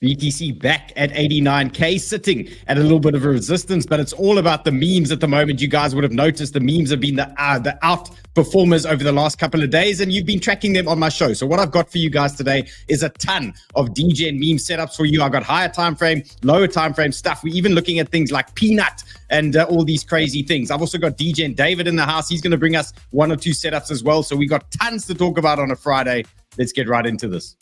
BTC back at 89K, sitting at a little bit of a resistance, but it's all about the memes at the moment. You guys would have noticed the memes have been the out performers over the last couple of days, and you've been tracking them on my show. So what I've got for you guys today is a ton of DJ and meme setups for you. I got higher time frame, lower time frame stuff. We're even looking at things like Peanut and all these crazy things. I've also got DJ and David in the house. He's going to bring us one or two setups as well. So we got tons to talk about on a Friday. Let's get right into this.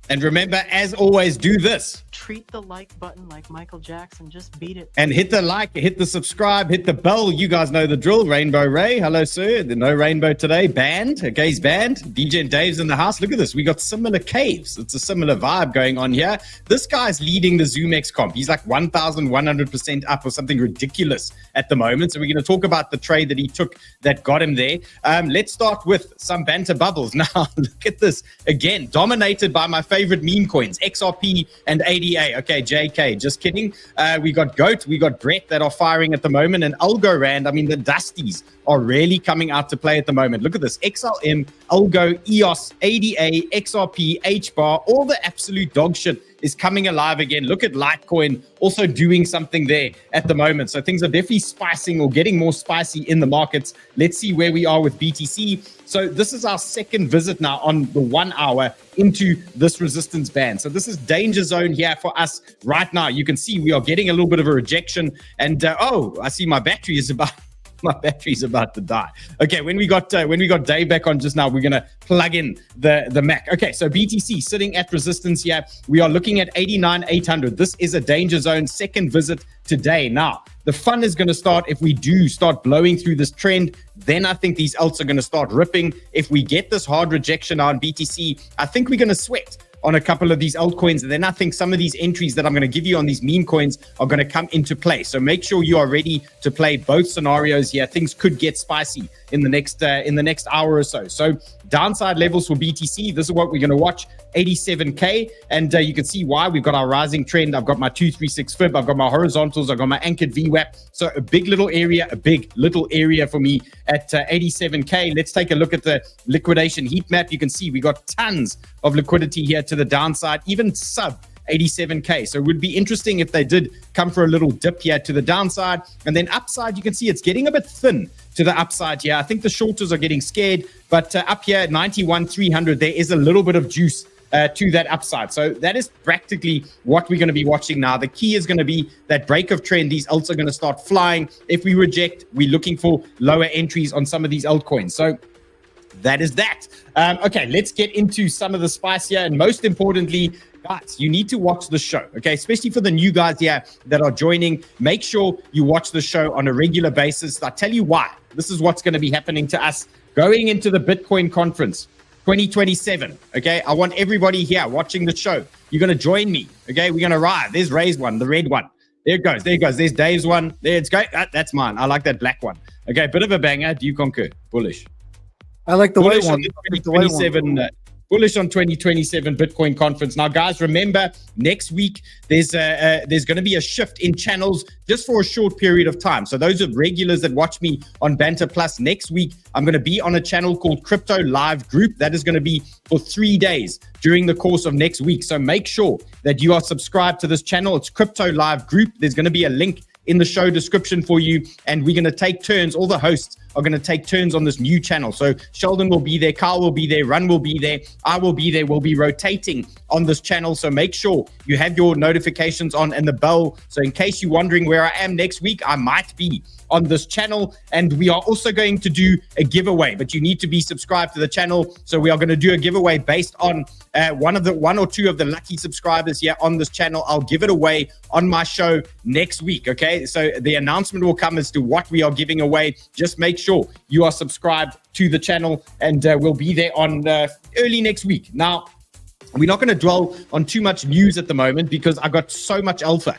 And remember, as always, do this. Treat the like button like Michael Jackson. Just beat it. And hit the like, hit the subscribe, hit the bell. You guys know the drill. Rainbow Ray. Hello, sir. No rainbow today. Banned. Okay, he's banned. DJ and Dave's in the house. Look at this. We got similar caves. It's a similar vibe going on here. This guy's leading the ZoomX comp. He's like 1,100% up or something ridiculous at the moment. So we're going to talk about the trade that he took that got him there. Let's start with some banter bubbles. Now, look at this. Again, dominated by my favorite meme coins, XRP and ADA. Okay, JK, just kidding. We got GOAT, we got Brett that are firing at the moment, and Algorand. I mean, the Dusties are really coming out to play at the moment. Look at this. XLM, Algo, EOS, ADA, XRP, HBAR, all the absolute dog shit is coming alive again. Look at Litecoin also doing something there at the moment. So things are definitely spicing or getting more spicy in the markets. Let's see where we are with BTC. So this is our second visit now on the 1 hour into this resistance band. So this is danger zone here for us right now. You can see we are getting a little bit of a rejection. And oh, I see my battery is about... My battery's about to die. Okay, when we got Dave back on just now, we're gonna plug in the Mac. Okay, so BTC sitting at resistance here. We are looking at 89,800. This is a danger zone second visit today. Now, the fun is gonna start if we do start blowing through this trend. Then I think these alts are gonna start ripping. If we get this hard rejection on BTC, I think we're gonna sweat on a couple of these altcoins, and then I think some of these entries that I'm going to give you on these meme coins are going to come into play. So make sure you are ready to play both scenarios here. Things could get spicy in the next hour or so. So downside levels for BTC, this is what we're going to watch. 87K, and you can see why. We've got our rising trend. I've got my 236 fib, I've got my horizontals, I've got my anchored VWAP. So a big little area for me at 87K. Let's take a look at the liquidation heat map. You can see we got tons of liquidity here to the downside, even sub 87K. So it would be interesting if they did come for a little dip here to the downside, and then upside, you can see it's getting a bit thin to the upside here. I think the shorters are getting scared, but up here at 91,300, there is a little bit of juice to that upside. So that is practically what we're going to be watching now. The key is going to be that break of trend. These alts are going to start flying. If we reject, we're looking for lower entries on some of these altcoins. So that is that. Okay, let's get into some of the spice here. And most importantly, guys, you need to watch the show, okay? Especially for the new guys here that are joining. Make sure you watch the show on a regular basis. I'll tell you why. This is what's going to be happening to us going into the Bitcoin conference 2027, okay? I want everybody here watching the show. You're going to join me, okay? We're going to ride. There's Ray's one, the red one. There it goes. There it goes. There's Dave's one. There it's going. That's mine. I like that black one. Okay, bit of a banger. Do you concur? Bullish. I like the white one. 2027, bullish on 2027 Bitcoin conference. Now, guys, remember, next week, there's going to be a shift in channels just for a short period of time. So those are regulars that watch me on Banter Plus. Next week, I'm going to be on a channel called Crypto Live Group. That is going to be for 3 days during the course of next week. So make sure that you are subscribed to this channel. It's Crypto Live Group. There's going to be a link in the show description for you, and we're going to take turns. All the hosts are going to take turns on this new channel. So Sheldon will be there, Carl will be there, Run will be there, I will be there. We'll be rotating on this channel. So make sure you have your notifications on and the bell. So in case you're wondering where I am next week, I might be on this channel. And we are also going to do a giveaway, but you need to be subscribed to the channel. So we are going to do a giveaway based on one or two of the lucky subscribers here on this channel. I'll give it away on my show next week. Okay, so the announcement will come as to what we are giving away. Just make sure you are subscribed to the channel, and we'll be there on early next week. Now, we're not going to dwell on too much news at the moment because I got so much alpha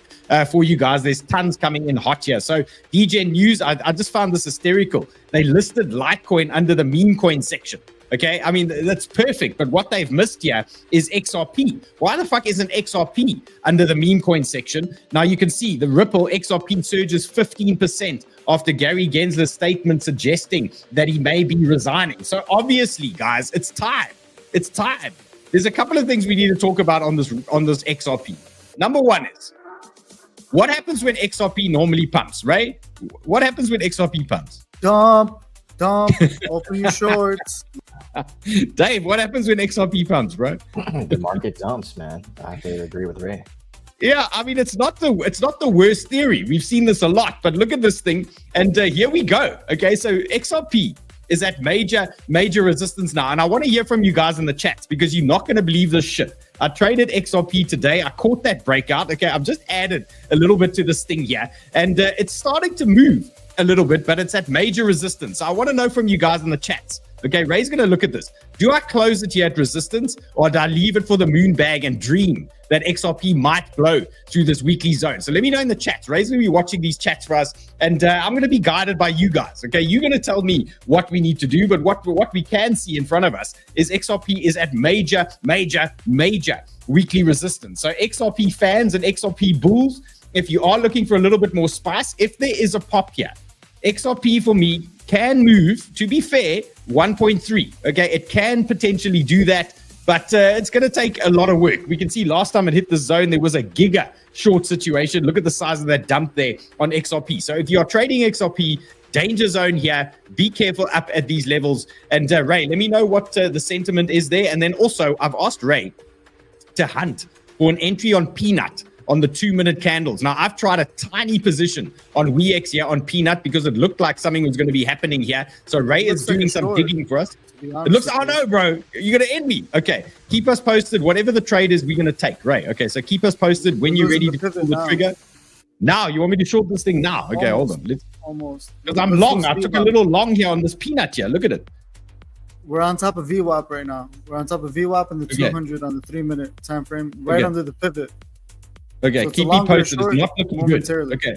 for you guys. There's tons coming in hot here. So DJ News, I just found this hysterical. They listed Litecoin under the meme coin section. Okay, I mean, that's perfect. But what they've missed here is XRP. Why the fuck isn't XRP under the meme coin section? Now you can see the Ripple XRP surges 15% after 𝗙𝗟𝗟𝗘𝗪's statement suggesting that he may be resigning. So obviously, guys, it's time. It's time. There's a couple of things we need to talk about on this XRP. Number one is, what happens when XRP normally pumps, right? What happens when XRP pumps? Dump, open your shorts. Dave, what happens when XRP pumps, bro? The market dumps, man. I have to agree with Ray. Yeah, I mean, it's not the worst theory. We've seen this a lot, but look at this thing, and here we go. Okay, so XRP is at major resistance now, and I want to hear from you guys in the chats because you're not going to believe this shit. I traded XRP today. I caught that breakout. Okay, I've just added a little bit to this thing here, and it's starting to move a little bit, but it's at major resistance. So I want to know from you guys in the chats. Okay, Ray's going to look at this. Do I close it here at resistance, or do I leave it for the moon bag and dream that XRP might blow through this weekly zone? So let me know in the chats. Ray's going to be watching these chats for us, and I'm going to be guided by you guys. Okay, you're going to tell me what we need to do, but what we can see in front of us is XRP is at major weekly resistance. So XRP fans and XRP bulls, if you are looking for a little bit more spice, if there is a pop here, XRP for me can move, to be fair, 1.3. Okay, it can potentially do that, but it's going to take a lot of work. We can see last time it hit the zone, there was a giga short situation. Look at the size of that dump there on XRP. So if you are trading XRP, danger zone here, be careful up at these levels. And Ray, let me know what the sentiment is there. And then also, I've asked Ray to hunt for an entry on Peanut on the 2-minute candles. Now, I've tried a tiny position on WEEX here on Peanut because it looked like something was going to be happening here. So Ray is doing some digging for us. It looks, oh no, bro, you're going to end me. Okay, keep us posted. Whatever the trade is, we're going to take. Ray, okay, so keep us posted when you're ready to pull the trigger. Now, you want me to short this thing now? Okay, hold on. Almost. Because I'm long. I took a little long here on this Peanut here. Look at it. We're on top of VWAP right now. We're on top of VWAP and the 200 on the 3-minute time frame, right under the pivot. Okay, so keep me posted. It's not looking good. Okay,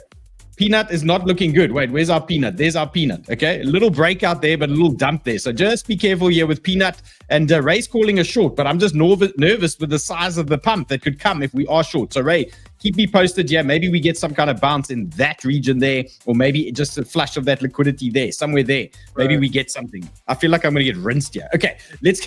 Peanut is not looking good. Wait, where's our Peanut? There's our Peanut. Okay, a little breakout there, but a little dump there. So just be careful here with Peanut. And Ray's calling a short, but I'm just nervous with the size of the pump that could come if we are short. So Ray, keep me posted. Yeah, maybe we get some kind of bounce in that region there, or maybe just a flush of that liquidity there, somewhere there. Maybe we get something. I feel like I'm going to get rinsed here. Okay, let's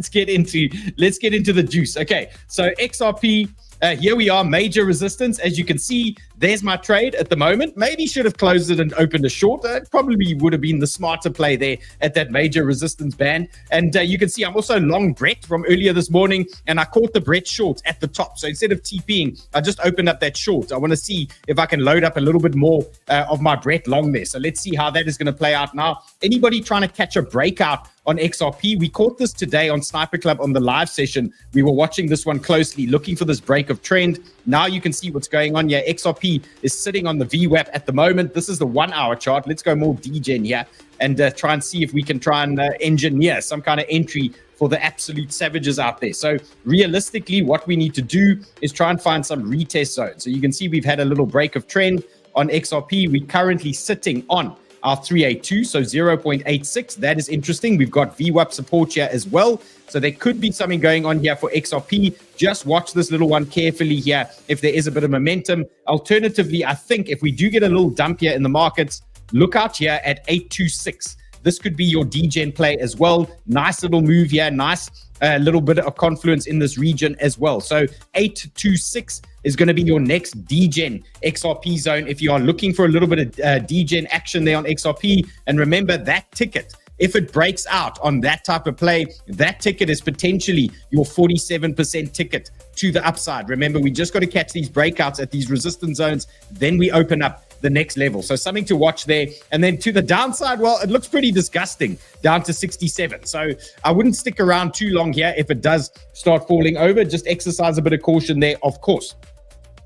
get into the juice. Okay, so XRP. Here we are, major resistance. As you can see, there's my trade at the moment. Maybe should have closed it and opened a short. It probably would have been the smarter play there at that major resistance band. And you can see I'm also long Brett from earlier this morning, and I caught the Brett short at the top. So instead of TPing, I just opened up that short. I want to see if I can load up a little bit more of my Brett long there. So let's see how that is going to play out now. Anybody trying to catch a breakout on XRP? We caught this today on Sniper Club on the live session. We were watching this one closely, looking for this break of trend. Now you can see what's going on here. XRP is sitting on the VWAP at the moment. This is the 1-hour chart. Let's go more degen here and try and see if we can try and engineer some kind of entry for the absolute savages out there. So realistically, what we need to do is try and find some retest zones. So you can see we've had a little break of trend on XRP. We're currently sitting on our 382, so 0.86. That is interesting. We've got VWAP support here as well. So there could be something going on here for XRP. Just watch this little one carefully here if there is a bit of momentum. Alternatively, I think if we do get a little dump here in the markets, look out here at 826. This could be your degen play as well. Nice little move here. Nice little bit of confluence in this region as well. So 826 is going to be your next degen XRP zone if you are looking for a little bit of degen action there on XRP. And remember that ticket, if it breaks out on that type of play, that ticket is potentially your 47% ticket to the upside. Remember, we just got to catch these breakouts at these resistance zones. Then we open up the next level. So something to watch there. And then to the downside, well, it looks pretty disgusting down to 67. So I wouldn't stick around too long here if it does start falling over. Just exercise a bit of caution there, of course.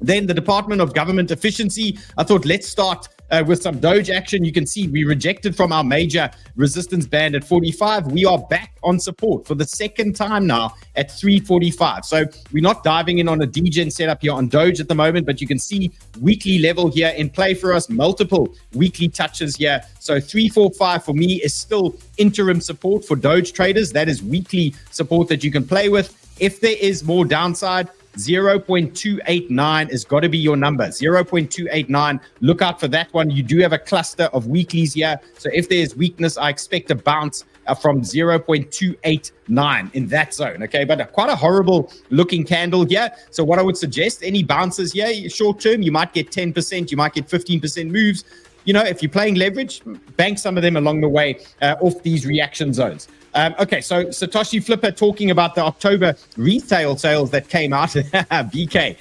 Then the Department of Government Efficiency. I thought, let's start with some Doge action. You can see we rejected from our major resistance band at 45. We are back on support for the second time now at 345. So we're not diving in on a degen setup here on Doge at the moment, but you can see weekly level here in play for us, multiple weekly touches here. So 345 for me is still interim support for Doge traders. That is weekly support that you can play with. If there is more downside, 0.289 has got to be your number. 0.289. Look out for that one. You do have a cluster of weeklies here. So if there's weakness, I expect a bounce from 0.289 in that zone. Okay, but quite a horrible looking candle here. So what I would suggest, any bounces here, short term, you might get 10%, you might get 15% moves. You know, if you're playing leverage, bank some of them along the way off these reaction zones. Okay, so Satoshi Flipper talking about the October retail sales that came out. BK,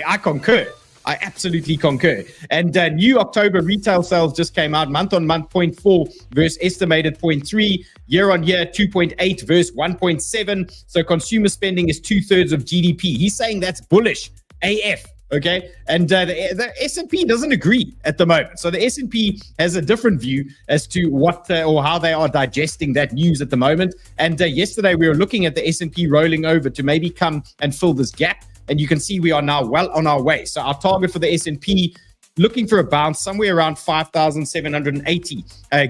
I concur. I absolutely concur. And new October retail sales just came out, month-on-month 0.4 versus estimated 0.3, year-on-year 2.8 versus 1.7. So consumer spending is 2/3 of GDP. He's saying that's bullish AF. Okay, and the S&P doesn't agree at the moment. So the S&P has a different view as to what or how they are digesting that news at the moment. And yesterday we were looking at the S&P rolling over to maybe come and fill this gap. And you can see we are now well on our way. So our target for the S&P, looking for a bounce somewhere around 5,780,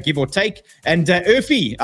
give or take. And 𝗙𝗢𝗓𝗙,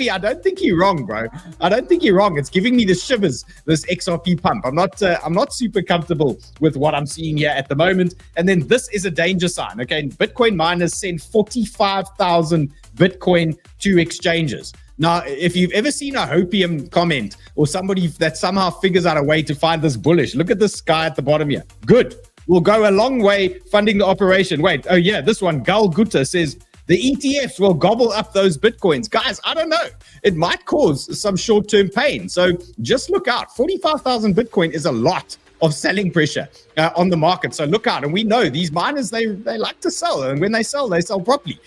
I don't think you're wrong, bro. I don't think you're wrong. It's giving me the shivers, this XRP pump. I'm not super comfortable with what I'm seeing here at the moment. And then this is a danger sign. Okay, Bitcoin miners send 45,000 Bitcoin to exchanges. Now, if you've ever seen a hopium comment or somebody that somehow figures out a way to find this bullish, look at this guy at the bottom here. Good. We'll go a long way funding the operation. Wait, oh yeah, this one, 𝗙𝗢𝗟𝗘 says, the ETFs will gobble up those Bitcoins. Guys, I don't know. It might cause some short-term pain. So just look out. 45,000 Bitcoin is a lot of selling pressure on the market. So look out. And we know these miners, they like to sell. And when they sell properly.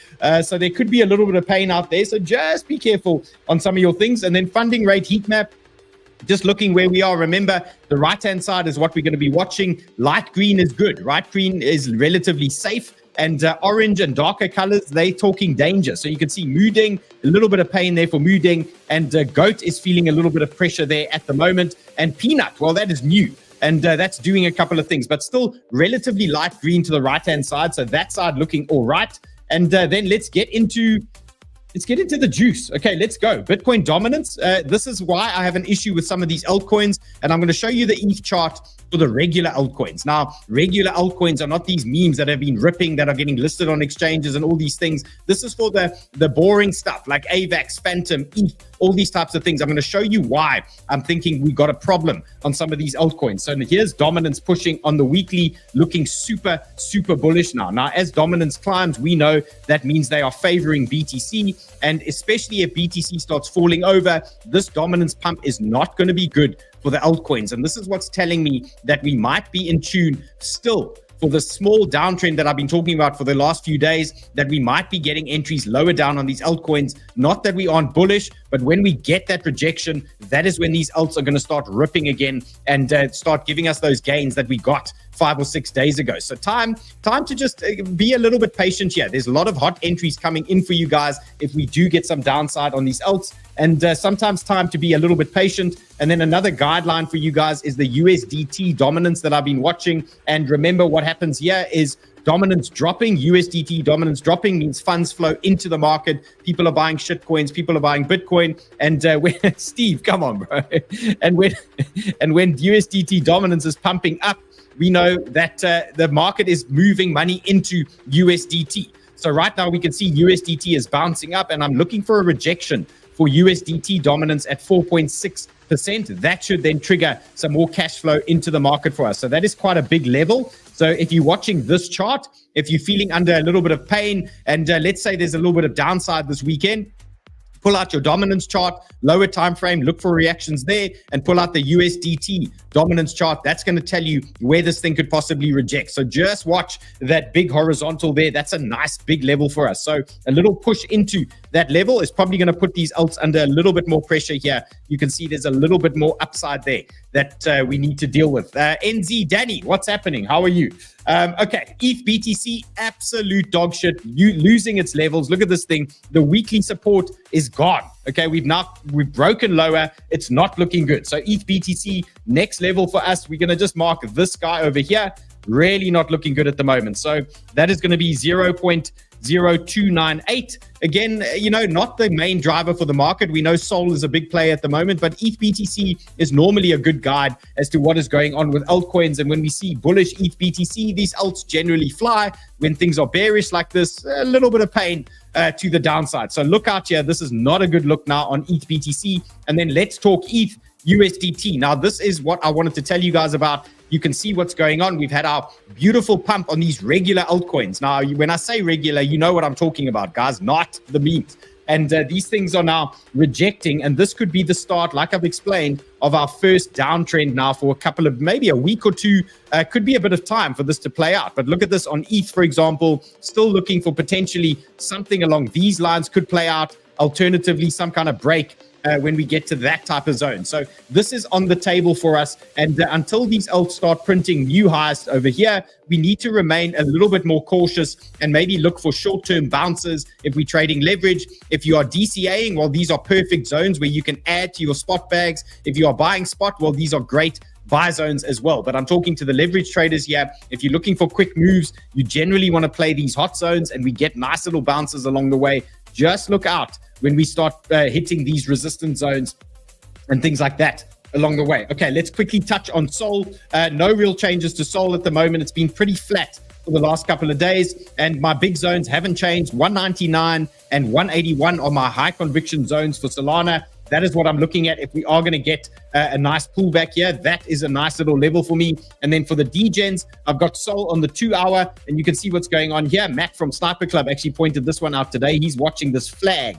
So there could be a little bit of pain out there. So just be careful on some of your things. And then funding rate heat map. Just looking where we are. Remember, the right-hand side is what we're going to be watching. Light green is good. Right green is relatively safe. And orange and darker colors, they talking danger. So you can see Mooding, a little bit of pain there for Mooding. And Goat is feeling a little bit of pressure there at the moment. And Peanut, well, that is new. And that's doing a couple of things, but still relatively light green to the right-hand side. So that side looking all right. And then let's get into the juice. Okay, let's go. Bitcoin dominance. This is why I have an issue with some of these altcoins. And I'm going to show you the ETH chart for the regular altcoins. Now, regular altcoins are not these memes that have been ripping, that are getting listed on exchanges and all these things. This is for the boring stuff like AVAX, Phantom, ETH, all these types of things. I'm going to show you why I'm thinking we got a problem on some of these altcoins. So here's dominance pushing on the weekly, looking super, super bullish now. Now, as dominance climbs, we know that means they are favoring BTC. And especially if BTC starts falling over, this dominance pump is not going to be good for the altcoins. And this is what's telling me that we might be in tune still for the small downtrend that I've been talking about for the last few days, that we might be getting entries lower down on these altcoins. Not that we aren't bullish, but when we get that rejection, that is when these alts are going to start ripping again and start giving us those gains that we got 5 or 6 days ago. So time to just be a little bit patient here. There's a lot of hot entries coming in for you guys if we do get some downside on these alts, and sometimes time to be a little bit patient. And then another guideline for you guys is the USDT dominance that I've been watching. And remember, what happens here is dominance dropping. USDT dominance dropping means funds flow into the market. People are buying shit coins. People are buying Bitcoin. And when Steve, come on, bro. And when USDT dominance is pumping up, we know that the market is moving money into USDT. So right now we can see USDT is bouncing up, and I'm looking for a rejection for USDT dominance at 4.6%. That should then trigger some more cash flow into the market for us. So that is quite a big level. So if you're watching this chart, if you're feeling under a little bit of pain, and let's say there's a little bit of downside this weekend, pull out your dominance chart, lower time frame, look for reactions there, and pull out the USDT dominance chart. That's going to tell you where this thing could possibly reject. So just watch that big horizontal there. That's a nice big level for us. So a little push into that level is probably going to put these alts under a little bit more pressure here. You can see there's a little bit more upside there that we need to deal with. NZ, Danny, what's happening? How are you? Okay, ETH BTC, absolute dog shit. You losing its levels. Look at this thing. The weekly support is gone. Okay, we've broken lower. It's not looking good. So ETH BTC, next level for us. We're gonna just mark this guy over here. Really not looking good at the moment. So that is going to be 0.0298. Again, not the main driver for the market. We know Sol is a big player at the moment, but ETH BTC is normally a good guide as to what is going on with altcoins. And when we see bullish ETH BTC, these alts generally fly. When things are bearish like this, a little bit of pain to the downside. So look out here. This is not a good look now on ETH BTC. And then let's talk ETH USDT. Now, this is what I wanted to tell you guys about. You can see what's going on. We've had our beautiful pump on these regular altcoins. Now, when I say regular, you know what I'm talking about, guys, not the memes. And these things are now rejecting. And this could be the start, like I've explained, of our first downtrend now for a couple of, maybe a week or two. Could be a bit of time for this to play out. But look at this on ETH, for example, still looking for potentially something along these lines could play out. Alternatively, some kind of break when we get to that type of zone. So this is on the table for us. And until these alts start printing new highs over here, we need to remain a little bit more cautious and maybe look for short-term bounces if we're trading leverage. If you are DCAing, well, these are perfect zones where you can add to your spot bags. If you are buying spot, well, these are great buy zones as well. But I'm talking to the leverage traders here. If you're looking for quick moves, you generally want to play these hot zones, and we get nice little bounces along the way. Just look out when we start hitting these resistance zones and things like that along the way. Okay, let's quickly touch on Sol. No real changes to Sol at the moment. It's been pretty flat for the last couple of days, and my big zones haven't changed. 199 and 181 are my high conviction zones for Solana. That is what I'm looking at. If we are going to get a nice pullback here, that is a nice little level for me. And then for the DGens, I've got Sol on the 2 hour, and you can see what's going on here. Matt from Sniper Club actually pointed this one out today. He's watching this flag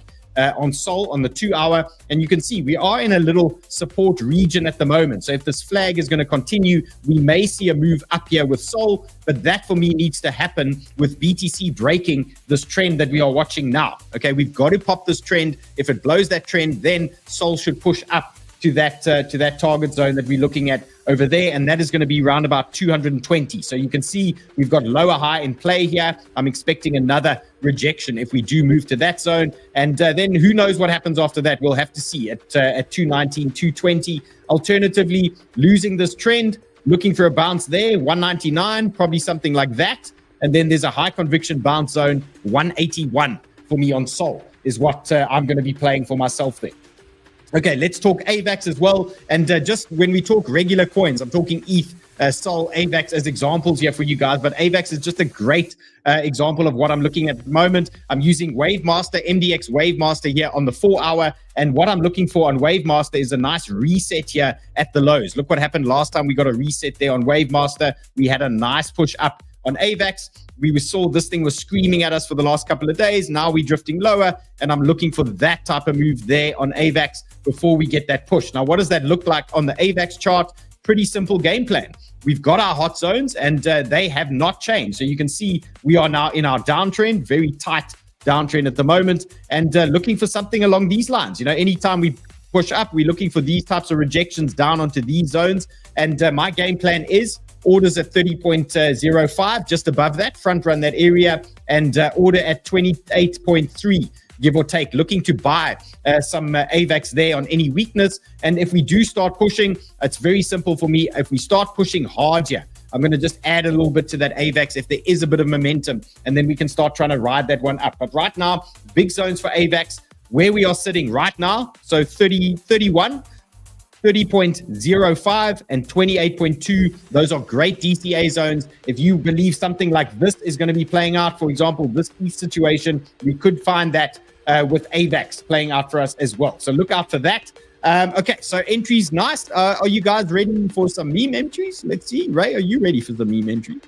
on Sol on the 2 hour, and you can see we are in a little support region at the moment. So if this flag is going to continue, we may see a move up here with Sol, but that for me needs to happen with BTC breaking this trend that we are watching now. Okay, we've got to pop this trend. If it blows that trend, then Sol should push up to that target zone that we're looking at over there, and that is going to be around about 220. So you can see we've got lower high in play here. I'm expecting another rejection if we do move to that zone, and then who knows what happens after that. We'll have to see at 219, 220. Alternatively, losing this trend, looking for a bounce there, 199, probably something like that. And then there's a high conviction bounce zone, 181 for me on Sol is what I'm going to be playing for myself there. Okay, let's talk AVAX as well. And just when we talk regular coins, I'm talking ETH, Sol, AVAX as examples here for you guys. But AVAX is just a great example of what I'm looking at the moment. I'm using WaveMaster, MDX WaveMaster here on the 4 hour. And what I'm looking for on WaveMaster is a nice reset here at the lows. Look what happened last time we got a reset there on WaveMaster. We had a nice push up on AVAX. We saw this thing was screaming at us for the last couple of days. Now we're drifting lower, and I'm looking for that type of move there on AVAX before we get that push. Now, what does that look like on the AVAX chart? Pretty simple game plan. We've got our hot zones, and they have not changed. So you can see we are now in our downtrend, very tight downtrend at the moment, and looking for something along these lines. You know, anytime we push up, we're looking for these types of rejections down onto these zones. And my game plan is orders at 30.05, just above that, front run that area, and order at 28.3, give or take, looking to buy some AVAX there on any weakness. And if we do start pushing, it's very simple for me. If we start pushing hard here, I'm going to just add a little bit to that AVAX if there is a bit of momentum, and then we can start trying to ride that one up. But right now, big zones for AVAX, where we are sitting right now, so 31, 30.05 and 28.2. Those are great DCA zones. If you believe something like this is going to be playing out, for example, this situation, we could find that with AVAX playing out for us as well. So look out for that. Okay, so entries, nice. Are you guys ready for some meme entries? Let's see. Ray, are you ready for the meme entry?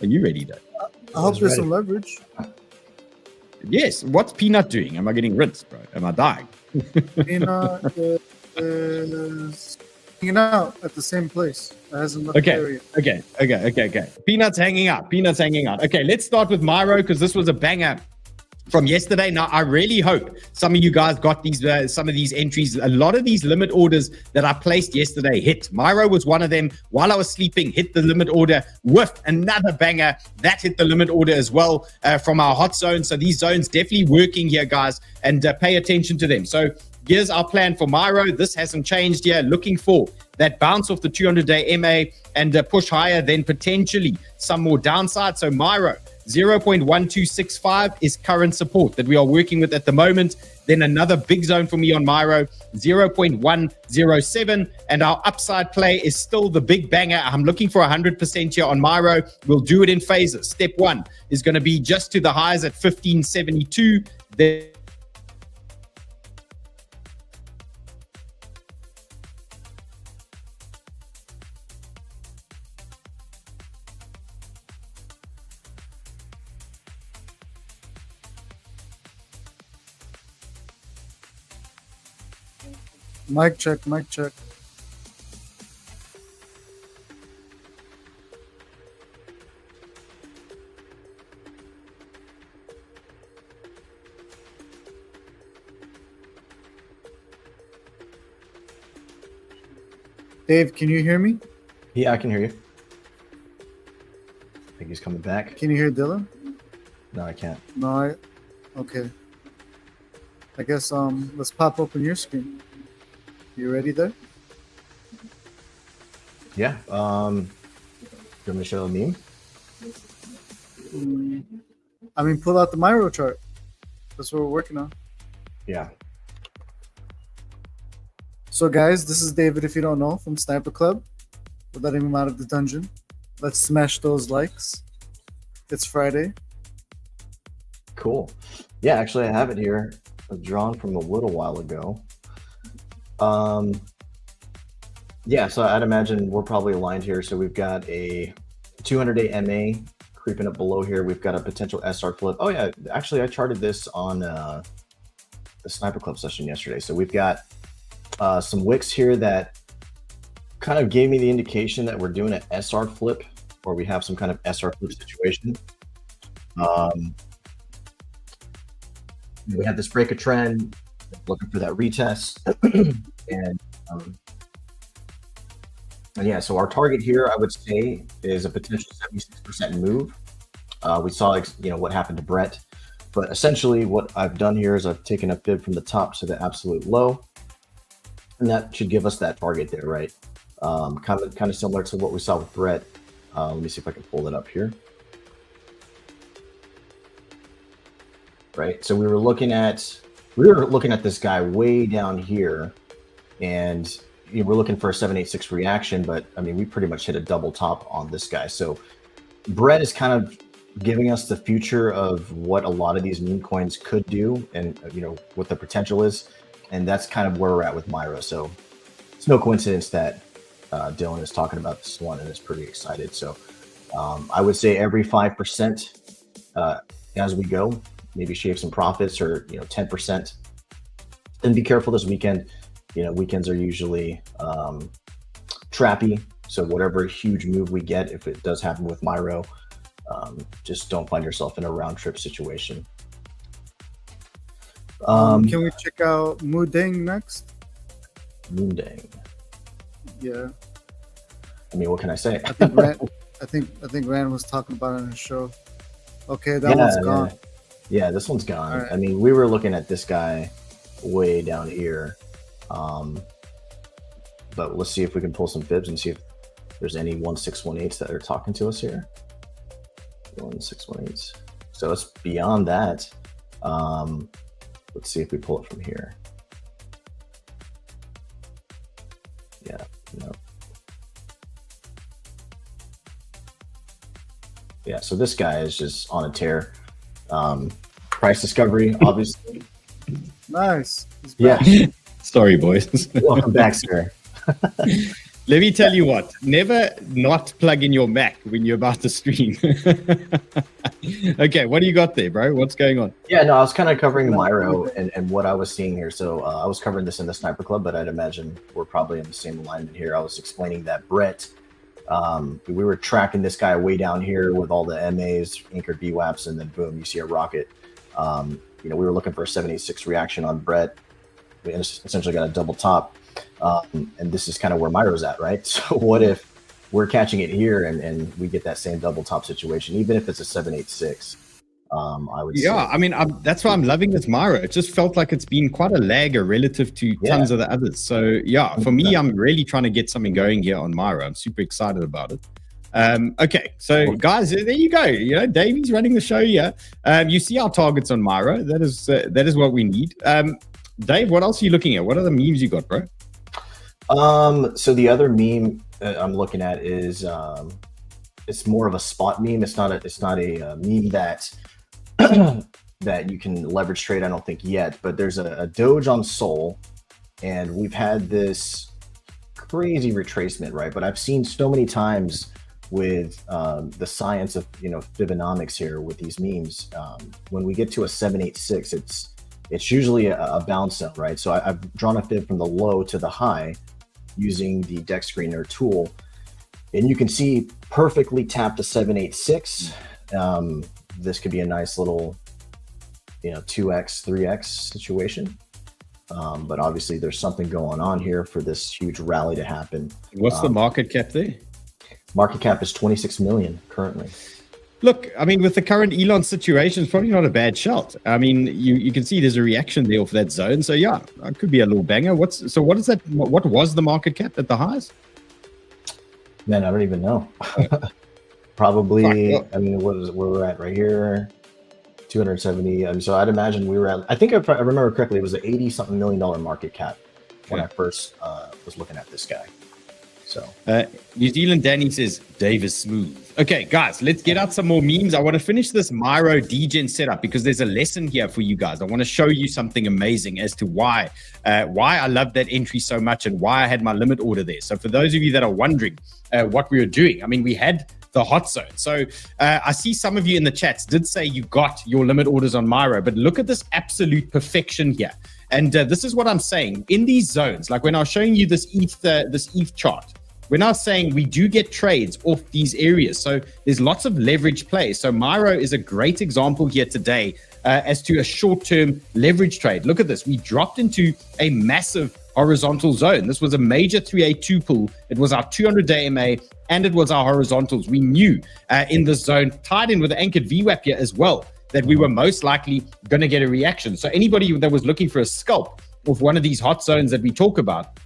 Are you ready, though? I hope there's some leverage. Yes. What's Peanut doing? Am I getting rinsed, bro? Am I dying? Peanut is hanging out at the same place. It hasn't left the area. Okay. Peanut's hanging out. Okay, let's start with Myro, because this was a banger from yesterday. Now, I really hope some of you guys got these, some of these entries. A lot of these limit orders that I placed yesterday hit. Myro was one of them. While I was sleeping, hit the limit order, whiffed another banger. That hit the limit order as well from our hot zone. So these zones definitely working here, guys, and pay attention to them. So here's our plan for Myro. This hasn't changed here. Looking for that bounce off the 200-day MA and push higher, then potentially some more downside. So Myro, 0.1265 is current support that we are working with at the moment. Then another big zone for me on Myro, 0.107. And our upside play is still the big banger. I'm looking for 100% here on Myro. We'll do it in phases. Step one is going to be just to the highs at 1572. Then Mic check, mic check. Dave, can you hear me? Yeah, I can hear you. I think he's coming back. Can you hear Dylan? No, I can't. No, okay. I guess let's pop open your screen. You ready there? Yeah. You want me to show a meme? I mean, pull out the Myro chart. That's what we're working on. Yeah. So, guys, this is David, if you don't know, from Sniper Club. We're letting him out of the dungeon. Let's smash those likes. It's Friday. Cool. Yeah, actually, I have it here. Drawn from a little while ago. Yeah, so I'd imagine we're probably aligned here. So we've got a 200-day MA creeping up below here. We've got a potential SR flip. Oh yeah, actually I charted this on the Sniper Club session yesterday. So we've got some wicks here that kind of gave me the indication that we're doing an SR flip, or we have some kind of SR flip situation. We have this break a trend, looking for that retest. and yeah, so our target here, I would say, is a potential 76% move. We saw, what happened to Brett, but essentially what I've done here is I've taken a fib from the top to the absolute low, and that should give us that target there, right? Kind of similar to what we saw with Brett. Let me see if I can pull it up here. Right, so we were looking at this guy way down here, and we're looking for a 786 reaction, but I mean, we pretty much hit a double top on this guy. So Brett is kind of giving us the future of what a lot of these meme coins could do, and what the potential is, and that's kind of where we're at with Myro. So it's no coincidence that Dylan is talking about this one and is pretty excited. So I would say every 5% as we go, maybe shave some profits, or 10%. And be careful this weekend. Weekends are usually trappy. So whatever huge move we get, if it does happen with Myro, just don't find yourself in a round trip situation. Can we check out Moodang next? Moodang. Yeah. I mean, what can I say? I think Rand was talking about it on his show. Okay, that one's gone. Yeah, this one's gone. Right. I mean, we were looking at this guy way down here. But let's see if we can pull some fibs and see if there's any 1618s that are talking to us here. 1618s. So it's beyond that. Let's see if we pull it from here. Yeah, no. Yeah, so this guy is just on a tear. Price discovery, obviously. Nice. Yeah. Sorry, boys. Welcome back, sir. Let me tell you what, never not plug in your Mac when you're about to stream. Okay, what do you got there, bro? What's going on? Yeah, no, I was kind of covering Myro and what I was seeing here. So I was covering this in the Sniper Club, but I'd imagine we're probably in the same alignment here. I was explaining that Brett, we were tracking this guy way down here with all the MAs, anchored VWAPs, and then boom, you see a rocket. You know, we were looking for a 786 reaction on Brett. We essentially got a double top. And this is kind of where Myro's at, right? So what if we're catching it here and we get that same double top situation, even if it's a 786? I would say. I mean, that's why I'm loving this Myro. It just felt like it's been quite a lagger relative to tons of the others. So yeah, for me, I'm really trying to get something going here on Myro. I'm super excited about it. Okay, so guys, there you go. You know, Davey's running the show here. You see our targets on Myro. That is what we need. Dave, what else are you looking at? What other memes you got, bro? So the other meme I'm looking at is it's more of a spot meme. It's not a meme that that you can leverage trade, I don't think yet, but there's a Doge on Sol, and we've had this crazy retracement, right? But I've seen so many times with the science of, you know, Fibonacci here with these memes, when we get to a 786, it's usually a bounce zone, right? So I've drawn a fib from the low to the high using the deck screener tool, and you can see perfectly tapped a 786. This could be a nice little, you know, 2x, 3x situation. But obviously there's something going on here for this huge rally to happen. What's the market cap there? Market cap is 26 million currently. Look, I mean, with the current Elon situation, it's probably not a bad shot. I mean, you can see there's a reaction there off that zone. So yeah, it could be a little banger. What is that? What was the market cap at the highs? Man, I don't even know. Probably, I mean, where we're at right here, 270. So I'd imagine we were at, I think if I remember correctly, it was an $80-something million market cap when I first was looking at this guy. So New Zealand Danny says Dave is smooth. Okay, guys, let's get out some more memes. I want to finish this Myro degen setup because there's a lesson here for you guys. I want to show you something amazing as to why I love that entry so much and why I had my limit order there. So for those of you that are wondering what we were doing, I mean, we had the hot zone. So I see some of you in the chats did say you got your limit orders on Myro, but look at this absolute perfection here. And this is what I'm saying. In these zones, like when I was showing you this ETH chart, we're now saying we do get trades off these areas. So there's lots of leverage play. So Myro is a great example here today as to a short-term leverage trade. Look at this. We dropped into a massive horizontal zone. This was a major 382 pull. It was our 200-day MA, and it was our horizontals. We knew in this zone, tied in with the anchored VWAP here as well, that we were most likely going to get a reaction. So anybody that was looking for a scalp of one of these hot zones that we talk about,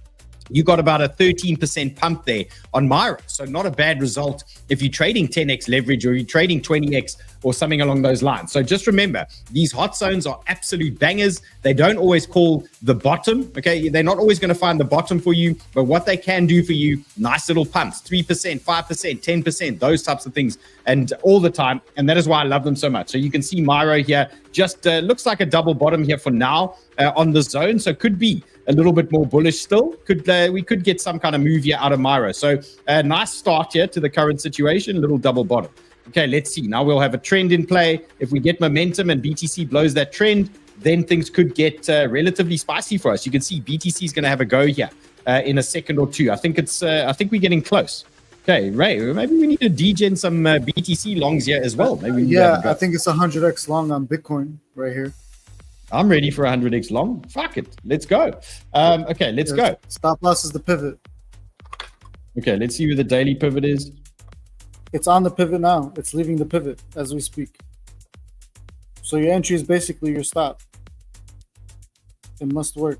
you got about a 13% pump there on Myro. So not a bad result if you're trading 10x leverage or you're trading 20x or something along those lines. So just remember, these hot zones are absolute bangers. They don't always call the bottom, okay? They're not always going to find the bottom for you, but what they can do for you, nice little pumps, 3%, 5%, 10%, those types of things, and all the time. And that is why I love them so much. So you can see Myro here just looks like a double bottom here for now on the zone. So could be a little bit more bullish still. We could get some kind of move here out of Myro. So a nice start here to the current situation, little double bottom. Okay, let's see. Now we'll have a trend in play. If we get momentum and BTC blows that trend, then things could get relatively spicy for us. You can see BTC is going to have a go here in a second or two. I think we're getting close. Okay, Ray, maybe we need to degen some BTC longs here as well. Maybe I think it's 100x long on Bitcoin right here. I'm ready for 100x long. Fuck it. Let's go. Okay, let's go. Stop loss is the pivot. Okay, let's see where the daily pivot is. It's on the pivot now. It's leaving the pivot as we speak. So your entry is basically your stop. It must work.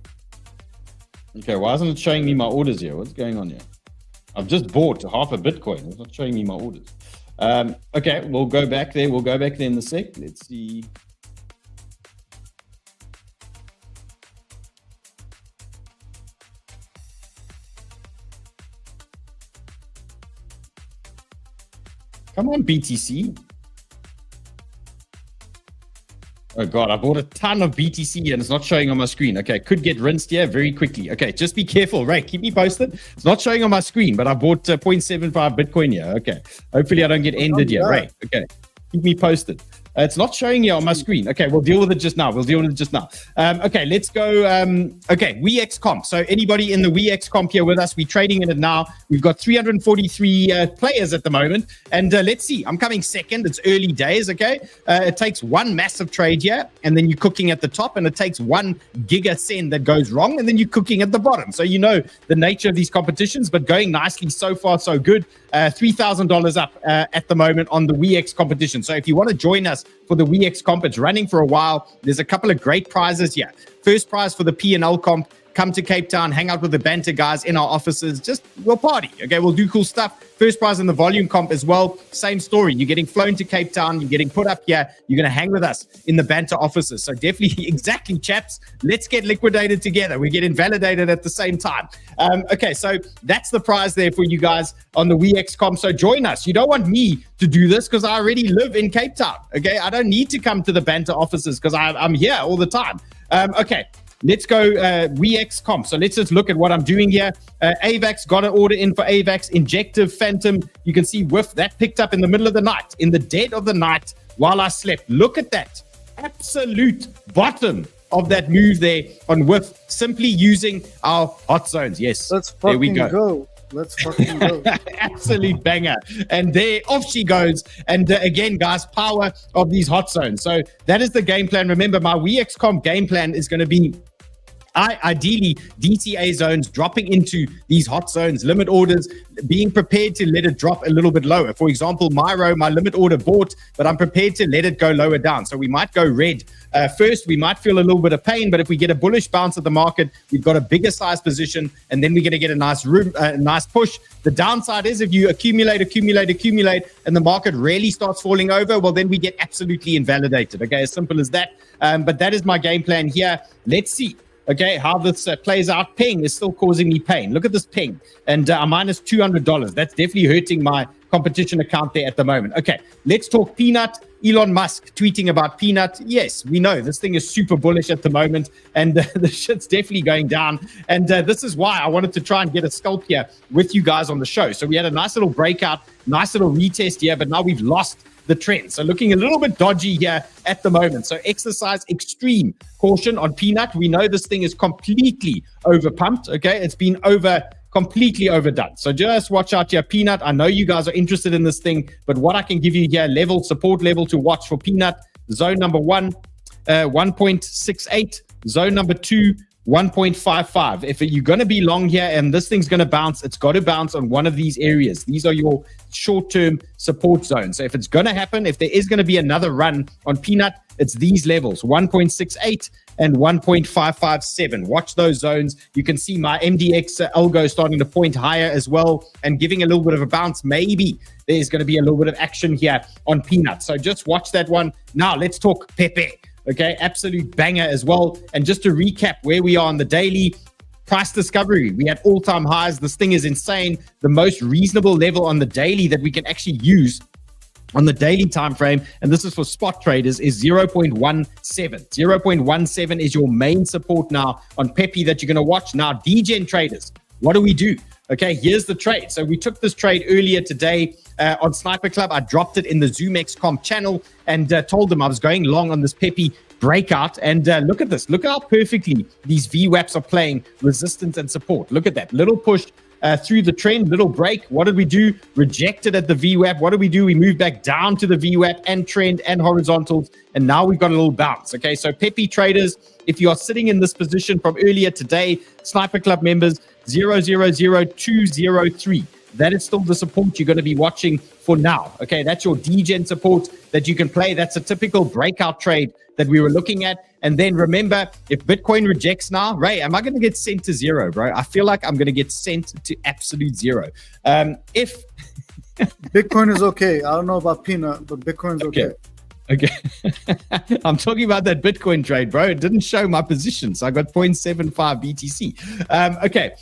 Okay, why isn't it showing me my orders here? What's going on here? I've just bought half a Bitcoin. It's not showing me my orders. Okay, we'll go back there. We'll go back there in a sec. Let's see. Come on, BTC. Oh, God, I bought a ton of BTC and it's not showing on my screen. Okay, could get rinsed here very quickly. Okay, just be careful, Ray. Keep me posted. It's not showing on my screen, but I bought 0.75 Bitcoin here. Okay, hopefully I don't get ended here, Ray. Okay, keep me posted. It's not showing here on my screen. Okay, we'll deal with it just now. Okay, let's go. Okay, WEEX comp. So anybody in the WEEX comp here with us, we're trading in it now. We've got 343 players at the moment. And let's see, I'm coming second. It's early days, okay? It takes one massive trade here, and then you're cooking at the top, and it takes one giga send that goes wrong, and then you're cooking at the bottom. So you know the nature of these competitions, but going nicely so far, so good. $3,000 up at the moment on the WEEX competition. So if you want to join us for the WEEX comp, it's running for a while. There's a couple of great prizes here. First prize for the P&L comp. Come to Cape Town, hang out with the banter guys in our offices. We'll party, okay? We'll do cool stuff. First prize in the volume comp as well. Same story. You're getting flown to Cape Town. You're getting put up here. You're going to hang with us in the banter offices. So definitely, exactly, chaps. Let's get liquidated together. We get invalidated at the same time. Okay, so that's the prize there for you guys on the WEEX comp. So join us. You don't want me to do this because I already live in Cape Town, okay? I don't need to come to the banter offices because I'm here all the time. Okay. Let's go WEEX comp. So let's just look at what I'm doing here. AVAX, got an order in for AVAX. Injective, Phantom. You can see whiff. That picked up in the middle of the night, in the dead of the night while I slept. Look at that. Absolute bottom of that move there on whiff. Simply using our hot zones. Yes. Let's fucking there we go. Let's fucking go. Absolute banger. And there, off she goes. And again, guys, power of these hot zones. So that is the game plan. Remember, my WEEX comp game plan is going to be ideally DTA zones dropping into these hot zones, limit orders, being prepared to let it drop a little bit lower. For example, my limit order bought, but I'm prepared to let it go lower down. So we might go red. First, we might feel a little bit of pain, but if we get a bullish bounce at the market, we've got a bigger size position, and then we're going to get a nice push. The downside is if you accumulate, and the market really starts falling over, well, then we get absolutely invalidated. Okay, as simple as that. But that is my game plan here. Let's see. Okay, how this plays out. Ping is still causing me pain. Look at this ping. And I'm minus $200. That's definitely hurting my competition account there at the moment. Okay, let's talk peanut. Elon Musk tweeting about peanut. Yes, we know this thing is super bullish at the moment, and the shit's definitely going down. And this is why I wanted to try and get a scalp here with you guys on the show. So we had a nice little breakout, nice little retest here, but now we've lost the trend. So looking a little bit dodgy here at the moment. So exercise extreme caution on peanut. We know this thing is completely overpumped. Okay, it's been completely overdone. So just watch out here, peanut. I know you guys are interested in this thing, but what I can give you here, support level to watch for peanut. Zone number 1, 1.68. Zone number 2, 1.55. If you're going to be long here and this thing's going to bounce, it's got to bounce on one of these areas. These are your short-term support zones. So if it's going to happen, if there is going to be another run on peanut, it's these levels, 1.68 and 1.557. Watch those zones. You can see my MDX algo starting to point higher as well and giving a little bit of a bounce. Maybe there's going to be a little bit of action here on peanut. So just watch that one. Now let's talk Pepe. Okay, absolute banger as well. And just to recap where we are on the daily, price discovery, we had all-time highs. This thing is insane. The most reasonable level on the daily that we can actually use on the daily time frame, and this is for spot traders, is 0.17. 0.17 is your main support now on Pepe that you're going to watch. Now, DGen traders, what do we do? Okay, here's the trade. So we took this trade earlier today on Sniper Club. I dropped it in the ZoomX comp channel and told them I was going long on this Pepe breakout. And look at this. Look how perfectly these VWAPs are playing resistance and support. Look at that little push through the trend, little break. What did we do? Rejected at the VWAP. What did we do? We moved back down to the VWAP and trend and horizontals. And now we've got a little bounce. Okay, so Pepe traders, if you are sitting in this position from earlier today, Sniper Club members, 000203. That is still the support you're going to be watching for now. Okay, that's your DGen support that you can play. That's a typical breakout trade that we were looking at. And then remember, if Bitcoin rejects now, Ray, am I going to get sent to zero, bro? I feel like I'm going to get sent to absolute zero. If Bitcoin is okay. I don't know about peanut, but Bitcoin's okay. Okay. I'm talking about that Bitcoin trade, bro. It didn't show my position. So I got 0.75 BTC. Okay.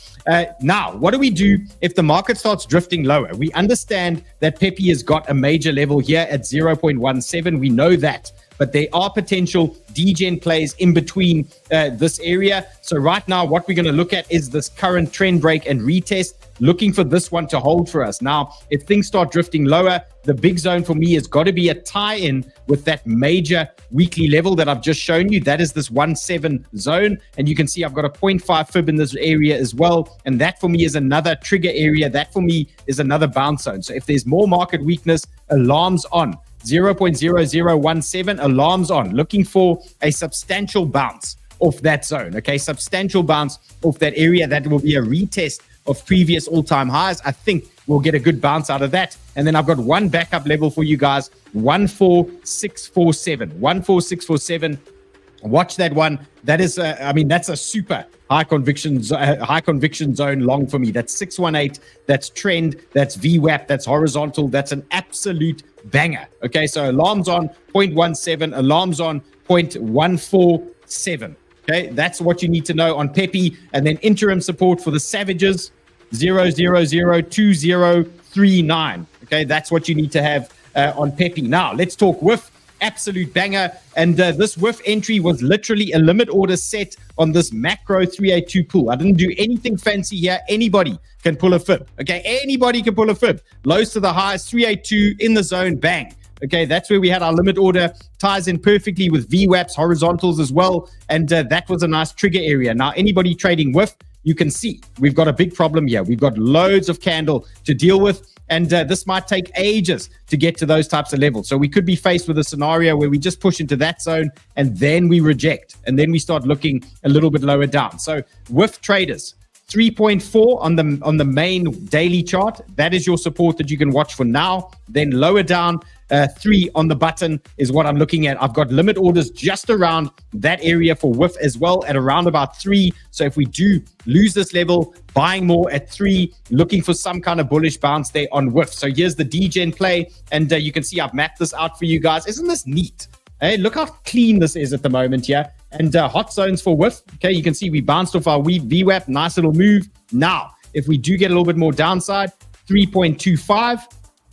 Now, what do we do if the market starts drifting lower? We understand that Pepe has got a major level here at 0.17. We know that. but there are potential degen plays in between this area. So right now, what we're going to look at is this current trend break and retest, looking for this one to hold for us. Now, if things start drifting lower, the big zone for me has got to be a tie-in with that major weekly level that I've just shown you. That is this 1.7 zone. And you can see I've got a 0.5 fib in this area as well. And that for me is another trigger area. That for me is another bounce zone. So if there's more market weakness, alarms on. 0.0017, alarms on. Looking for a substantial bounce off that zone. Okay, substantial bounce off that area. That will be a retest of previous all-time highs. I think we'll get a good bounce out of that. And then I've got one backup level for you guys, 14647. 14647. Watch that one. That is, that's a super high conviction zone long for me. That's 618. That's trend. That's VWAP. That's horizontal. That's an absolute banger. Okay, so alarms on 0.17. Alarms on 0.147. Okay, that's what you need to know on Peppy. And then interim support for the Savages, 0002039. Okay, that's what you need to have on Peppy. Now, let's talk WIF. Absolute banger. And this WIF entry was literally a limit order set on this macro 382 pool. I didn't do anything fancy here. Anybody can pull a fib. Okay, anybody can pull a fib. Lows to the highs, 382 in the zone, bang. Okay, that's where we had our limit order. Ties in perfectly with VWAPs, horizontals as well. And that was a nice trigger area. Now, anybody trading WIF, you can see we've got a big problem here. We've got loads of candle to deal with. And this might take ages to get to those types of levels. So we could be faced with a scenario where we just push into that zone and then we reject. And then we start looking a little bit lower down. So WIF traders, 3.4 on the main daily chart. That is your support that you can watch for now. Then lower down, 3 on the button is what I'm looking at. I've got limit orders just around that area for WIF as well at around about 3. So if we do lose this level, buying more at 3, looking for some kind of bullish bounce there on WIF. So here's the degen play. And you can see I've mapped this out for you guys. Isn't this neat? Hey, look how clean this is at the moment here. And hot zones for WIF. Okay, you can see we bounced off our VWAP. Nice little move. Now, if we do get a little bit more downside, 3.25.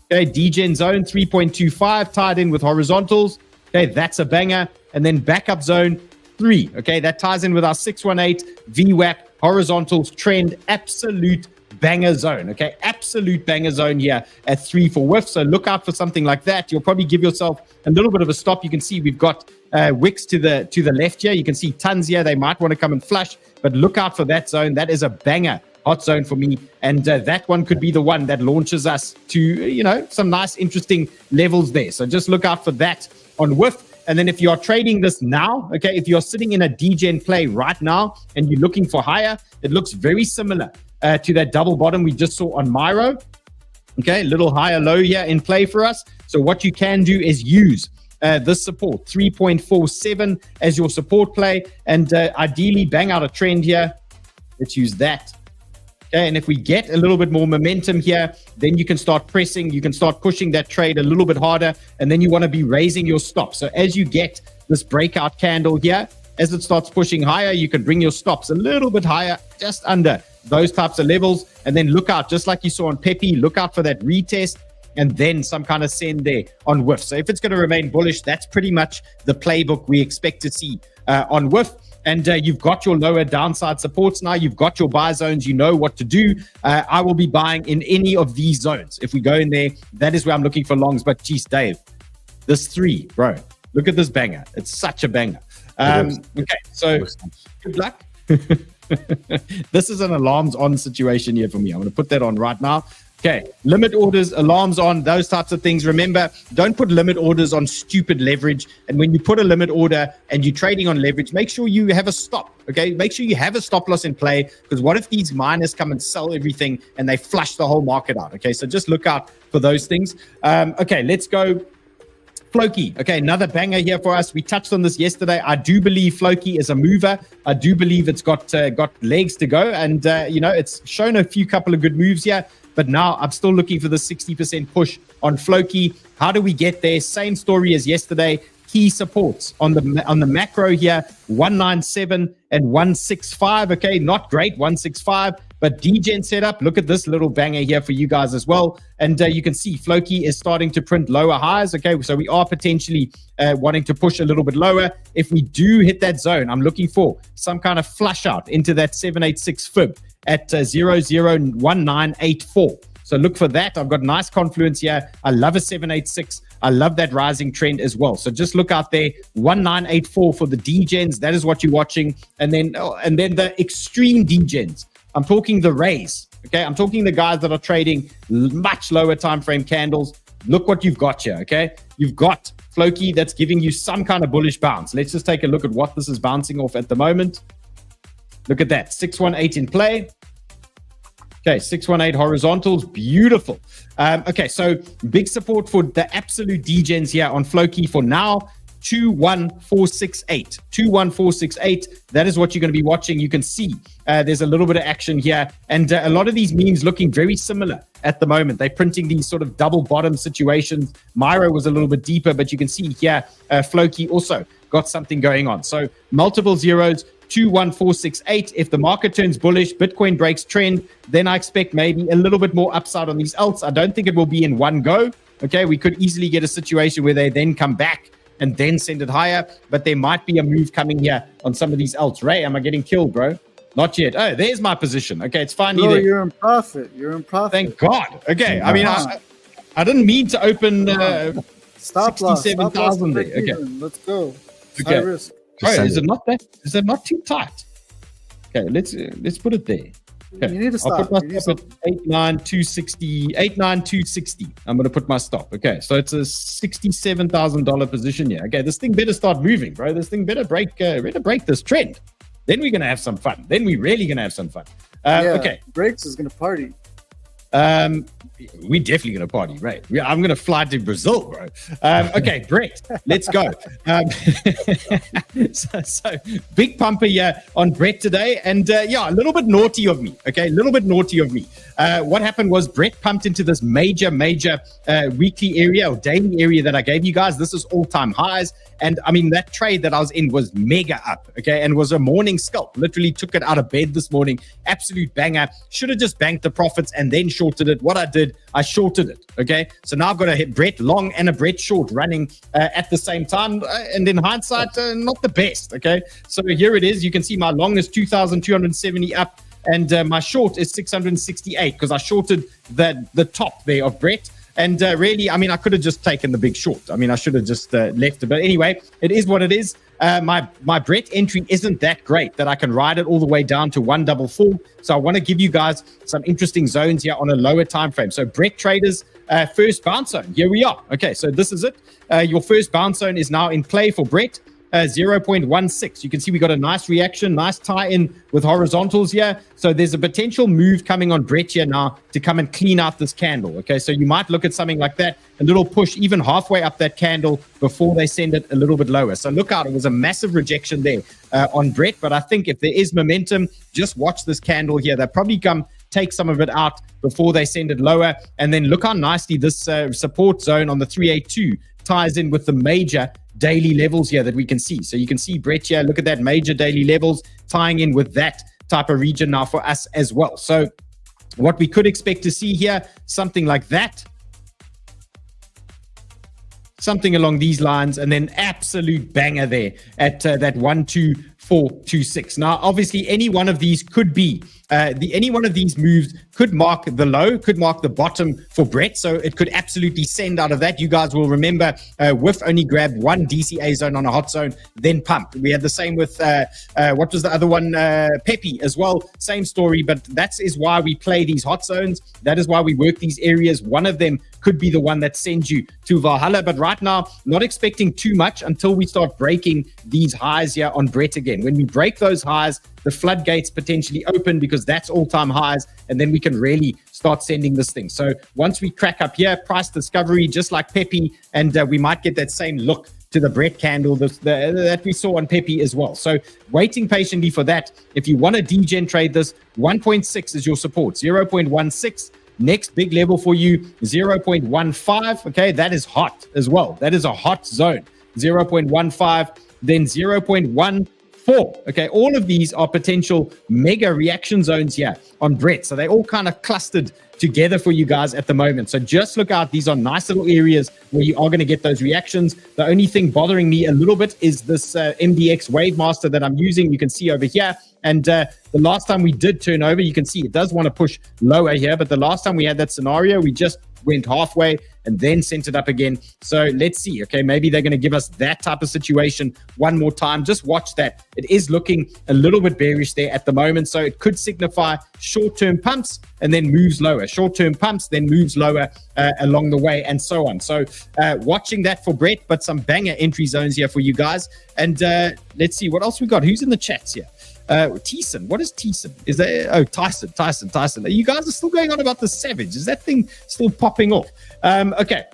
Okay, degen zone, 3.25, tied in with horizontals. Okay, that's a banger. And then backup zone, 3. Okay, that ties in with our 618, VWAP, horizontals, trend, absolute banger zone. Okay, absolute banger zone here at 3 for WIF. So look out for something like that. You'll probably give yourself a little bit of a stop. You can see we've got wicks to the left here. You can see tons here. They might want to come and flush, but look out for that zone. That is a banger hot zone for me. And that one could be the one that launches us to, some nice, interesting levels there. So just look out for that on WIF. And then if you're trading this now, okay, if you're sitting in a degen play right now and you're looking for higher, it looks very similar to that double bottom we just saw on Miro. Okay, a little higher low here in play for us. So what you can do is use this support, 3.47 as your support play, and ideally bang out a trend here. Let's use that. Okay, and if we get a little bit more momentum here, then you can start pressing, you can start pushing that trade a little bit harder, and then you want to be raising your stop. So as you get this breakout candle here, as it starts pushing higher, you can bring your stops a little bit higher, just under those types of levels, and then look out, just like you saw on Peppy, look out for that retest, and then some kind of send there on WIF. So if it's going to remain bullish, that's pretty much the playbook we expect to see on WIF. And you've got your lower downside supports now. You've got your buy zones. You know what to do. I will be buying in any of these zones. If we go in there, that is where I'm looking for longs. But geez, Dave, this 3, bro, look at this banger. It's such a banger. Okay, so good luck. This is an alarms on situation here for me. I'm going to put that on right now. Okay, limit orders, alarms on, those types of things. Remember, don't put limit orders on stupid leverage. And when you put a limit order and you're trading on leverage, make sure you have a stop, okay? Make sure you have a stop loss in play, because what if these miners come and sell everything and they flush the whole market out, okay? So just look out for those things. Okay, let's go. Floki, okay, another banger here for us. We touched on this yesterday. I do believe Floki is a mover. I do believe it's got legs to go, and it's shown a couple of good moves here. But now I'm still looking for the 60% push on Floki. How do we get there? Same story as yesterday. Key supports on the macro here, 197 and 165. Okay, not great. 165. But DGen setup, look at this little banger here for you guys as well. And you can see Floki is starting to print lower highs. Okay, so we are potentially wanting to push a little bit lower. If we do hit that zone, I'm looking for some kind of flush out into that 786 fib at 001984. So look for that. I've got nice confluence here. I love a 786. I love that rising trend as well. So just look out there, 1984 for the DGens. That is what you're watching. And then the extreme DGens. I'm talking the rays. Okay, I'm talking the guys that are trading much lower time frame candles. Look what you've got here. Okay, you've got Floki that's giving you some kind of bullish bounce. Let's just take a look at what this is bouncing off at the moment. Look at that, 618 in play. Okay, 618 horizontals, beautiful. Okay, so big support for the absolute DGens here on Floki for now. 21468, 21468. That is what you're going to be watching. You can see there's a little bit of action here, and a lot of these memes looking very similar at the moment. They're printing these sort of double bottom situations. Myro was a little bit deeper, but you can see here Floki also got something going on. So multiple zeros. 21468. If the market turns bullish, Bitcoin breaks trend, then I expect maybe a little bit more upside on these alts. I don't think it will be in one go. Okay, we could easily get a situation where they then come back and then send it higher, but there might be a move coming here on some of these alts. Ray, am I getting killed, bro? Not yet. Oh, there's my position. Okay, it's finally No, there. you're in profit. You're in profit. Thank God. Okay, I mean, I didn't mean to open Stop loss. 67,000 there. Okay, let's go. It's Okay. high risk. oh, is it not that? Is that not too tight? Okay, let's put it there. Okay. You need to I'll stop. put my stop at 89260, 89260. I'm going to put my stop. Okay, so it's a $67,000 position here. Okay, this thing better start moving, bro. This thing better break this trend. Then we're going to have some fun. Then we're really going to have some fun. Okay. Breaks is going to party. We're definitely going to party, right? I'm going to fly to Brazil, bro. Okay, Brett, let's go. So big pumper here on Brett today. And yeah, a little bit naughty of me. Okay, a little bit naughty of me. What happened was Brett pumped into this major weekly area or daily area that I gave you guys. This is all-time highs. And I mean, that trade that I was in was mega up, okay, and was a morning scalp. Literally took it out of bed this morning. Absolute banger. Should have just banked the profits and then shorted it. What I did, I shorted it, okay? So now I've got a Brett long and a Brett short running at the same time. And in hindsight, not the best, okay? So here it is. You can see my long is 2,270 up, and my short is 668 because I shorted the top there of Brett. And really, I mean, I could have just taken the big short. I mean, I should have just left it. But anyway, it is what it is. My Brett entry isn't that great that I can ride it all the way down to 144. So I want to give you guys some interesting zones here on a lower time frame. So Brett traders, first bounce zone. Here we are. Okay, so this is it. Your first bounce zone is now in play for Brett. 0.16. You can see we got a nice reaction, nice tie-in with horizontals here. So there's a potential move coming on Brett here now to come and clean out this candle. Okay, so you might look at something like that, a little push even halfway up that candle before they send it a little bit lower. So look out, it was a massive rejection there on Brett. But I think if there is momentum, just watch this candle here. They'll probably come take some of it out before they send it lower. And then look how nicely this support zone on the 382 ties in with the major daily levels here that we can see. So you can see Brett here, look at that, major daily levels tying in with that type of region now for us as well. So what we could expect to see here, something like that, something along these lines, and then absolute banger there at that 12426. Now, obviously, any one of these could be any one of these moves could mark the low, could mark the bottom for Brett. So it could absolutely send out of that. You guys will remember WIF only grabbed one DCA zone on a hot zone, then pumped. We had the same with what was the other one? Peppy as well. Same story, but that is why we play these hot zones. That is why we work these areas. One of them could be the one that sends you to Valhalla. But right now, not expecting too much until we start breaking these highs here on Brett again. When we break those highs, the floodgates potentially open because that's all-time highs, and then we can really start sending this thing. So once we crack up here, price discovery, just like Peppy, and we might get that same look to the Brett candle that we saw on Peppy as well. So waiting patiently for that. If you want to degen trade this, 1.6 is your support, 0.16. Next big level for you, 0.15. Okay, that is hot as well. That is a hot zone, 0.15. Then 0.1 4. Okay, all of these are potential mega reaction zones here on Brett. So they all kind of clustered together for you guys at the moment. So just look out. These are nice little areas where you are going to get those reactions. The only thing bothering me a little bit is this MDX Wave Master that I'm using. You can see over here. And the last time we did turn over, you can see it does want to push lower here. But the last time we had that scenario, we just went halfway and then sent it up again. So let's see. Okay, maybe they're going to give us that type of situation one more time. Just watch that. It is looking a little bit bearish there at the moment. So it could signify short-term pumps and then moves lower. Short-term pumps, then moves lower along the way, and so on. So watching that for Brett, but some banger entry zones here for you guys. And let's see what else we got. Who's in the chats here? Tyson. What is Tyson? Is that Tyson? You guys are still going on about the Savage. Is that thing still popping off? Okay,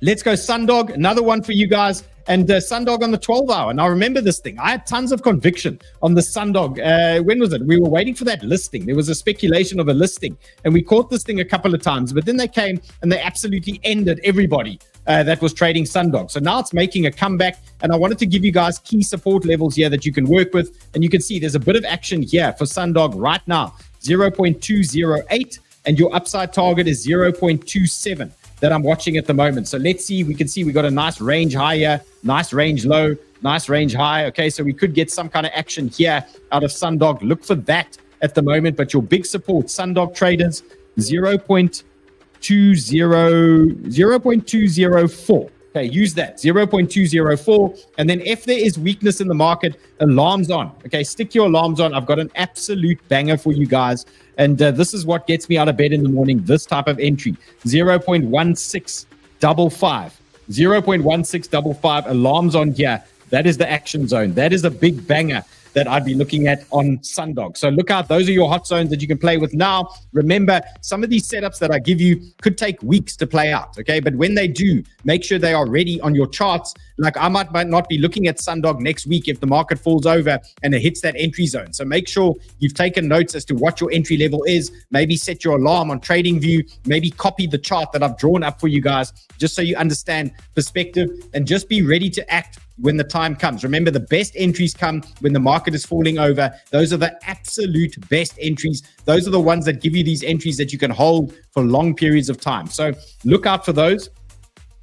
let's go Sundog. Another one for you guys. And Sundog on the 12-hour. Now, remember this thing. I had tons of conviction on the Sundog. When was it? We were waiting for that listing. There was a speculation of a listing. And we caught this thing a couple of times. But then they came and they absolutely ended everybody that was trading Sundog. So now it's making a comeback. And I wanted to give you guys key support levels here that you can work with. And you can see there's a bit of action here for Sundog right now. 0.208. And your upside target is 0.27. that I'm watching at the moment. So let's see. We can see we got a nice range high here, nice range low, nice range high. Okay, so we could get some kind of action here out of Sundog. Look for that at the moment. But your big support, Sundog traders, 0.204. Okay, use that, 0.204. And then if there is weakness in the market, alarms on. Okay, stick your alarms on. I've got an absolute banger for you guys. And this is what gets me out of bed in the morning, this type of entry, 0.1655. 0.1655, alarms on here. That is the action zone. That is a big banger that I'd be looking at on Sundog. So look out. Those are your hot zones that you can play with now. Remember, some of these setups that I give you could take weeks to play out, okay? But when they do, make sure they are ready on your charts. Like I might not be looking at Sundog next week if the market falls over and it hits that entry zone. So make sure you've taken notes as to what your entry level is. Maybe set your alarm on TradingView. Maybe copy the chart that I've drawn up for you guys just so you understand perspective, and just be ready to act when the time comes. Remember, the best entries come when the market is falling over. Those are the absolute best entries. Those are the ones that give you these entries that you can hold for long periods of time. So look out for those.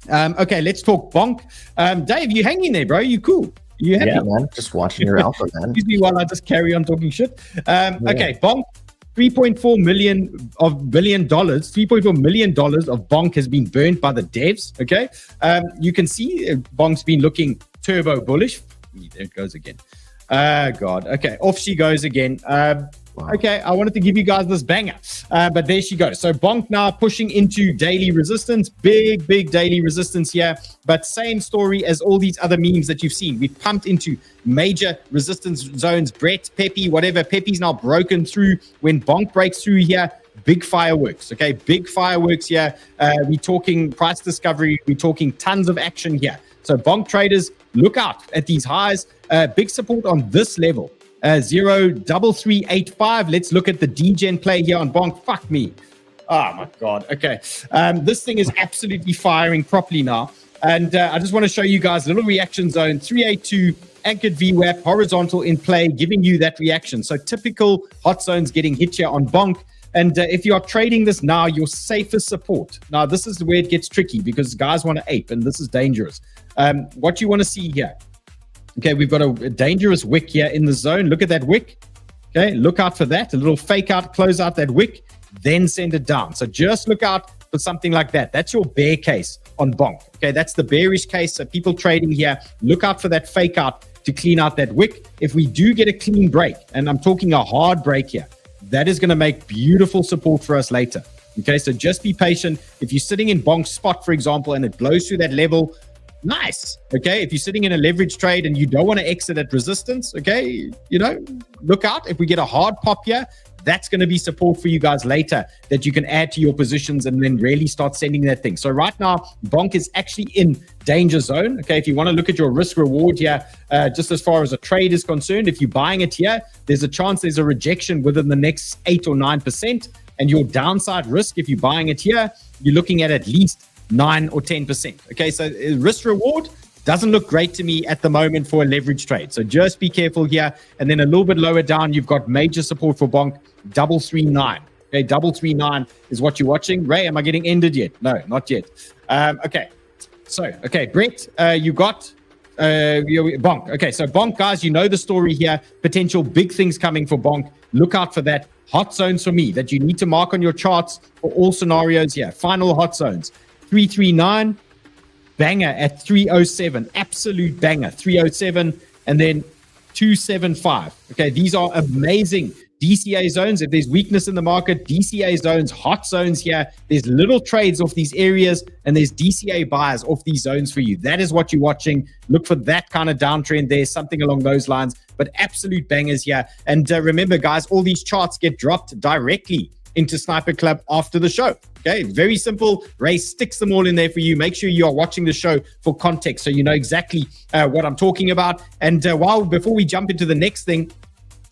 Okay, let's talk bonk. Dave, you hanging there, bro? You cool? You happy? Yeah, man. Just watching your alpha, man. Excuse me while I just carry on talking shit. Okay, bonk. $3.4 million of bonk has been burnt by the devs. Okay, you can see bonk's been looking turbo bullish. There it goes again. God. Okay, off she goes again. Okay, I wanted to give you guys this banger, but there she goes. So bonk now pushing into daily resistance, big daily resistance here, but same story as all these other memes that you've seen. We've pumped into major resistance zones. Brett, Peppy, whatever. Peppy's now broken through. When bonk breaks through here, big fireworks. Okay, big fireworks here. We're talking price discovery. We're talking tons of action here. So bonk traders, look out at these highs. Big support on this level. 0.3385. Let's look at the degen play here on bonk. Fuck me. Oh my God. Okay. This thing is absolutely firing properly now. And I just want to show you guys a little reaction zone. 382 anchored VWAP, horizontal in play, giving you that reaction. So typical hot zones getting hit here on bonk. And if you are trading this now, your safest support. Now, this is where it gets tricky because guys want to ape, and this is dangerous. What you want to see here. Okay, we've got a dangerous wick here in the zone. Look at that wick. Okay, look out for that. A little fake out, close out that wick, then send it down. So just look out for something like that. That's your bear case on bonk. Okay, that's the bearish case. So people trading here, look out for that fake out to clean out that wick. If we do get a clean break, and I'm talking a hard break here, that is going to make beautiful support for us later. Okay, so just be patient. If you're sitting in bonk spot, for example, and it blows through that level, nice. Okay, if you're sitting in a leverage trade and you don't want to exit at resistance, okay, look out. If we get a hard pop here, that's going to be support for you guys later that you can add to your positions and then really start sending that thing. So right now, bonk is actually in danger zone. Okay, if you want to look at your risk reward here, just as far as a trade is concerned, if you're buying it here, there's a chance there's a rejection within the next 8 or 9%. And your downside risk, if you're buying it here, you're looking at least 9 or 10%. Okay, so risk reward, Doesn't look great to me at the moment for a leverage trade. So just be careful here. And then a little bit lower down, you've got major support for bonk, 339. Okay, 339 is what you're watching. Ray, am I getting ended yet? No, not yet. Okay. So, okay, Brett, you got bonk. Okay, so bonk, guys, you know the story here. Potential big things coming for bonk. Look out for that. Hot zones for me that you need to mark on your charts for all scenarios here. Final hot zones. 339, banger at 307. Absolute banger, 307. And then 275. Okay, these are amazing DCA zones. If there's weakness in the market, DCA zones, hot zones here. There's little trades off these areas, and there's DCA buys off these zones for you. That is what you're watching. Look for that kind of downtrend there, something along those lines. But absolute bangers here. And remember, guys, all these charts get dropped directly into Sniper Club after the show. Okay, very simple. Ray sticks them all in there for you. Make sure you are watching the show for context so you know exactly what I'm talking about. And before we jump into the next thing,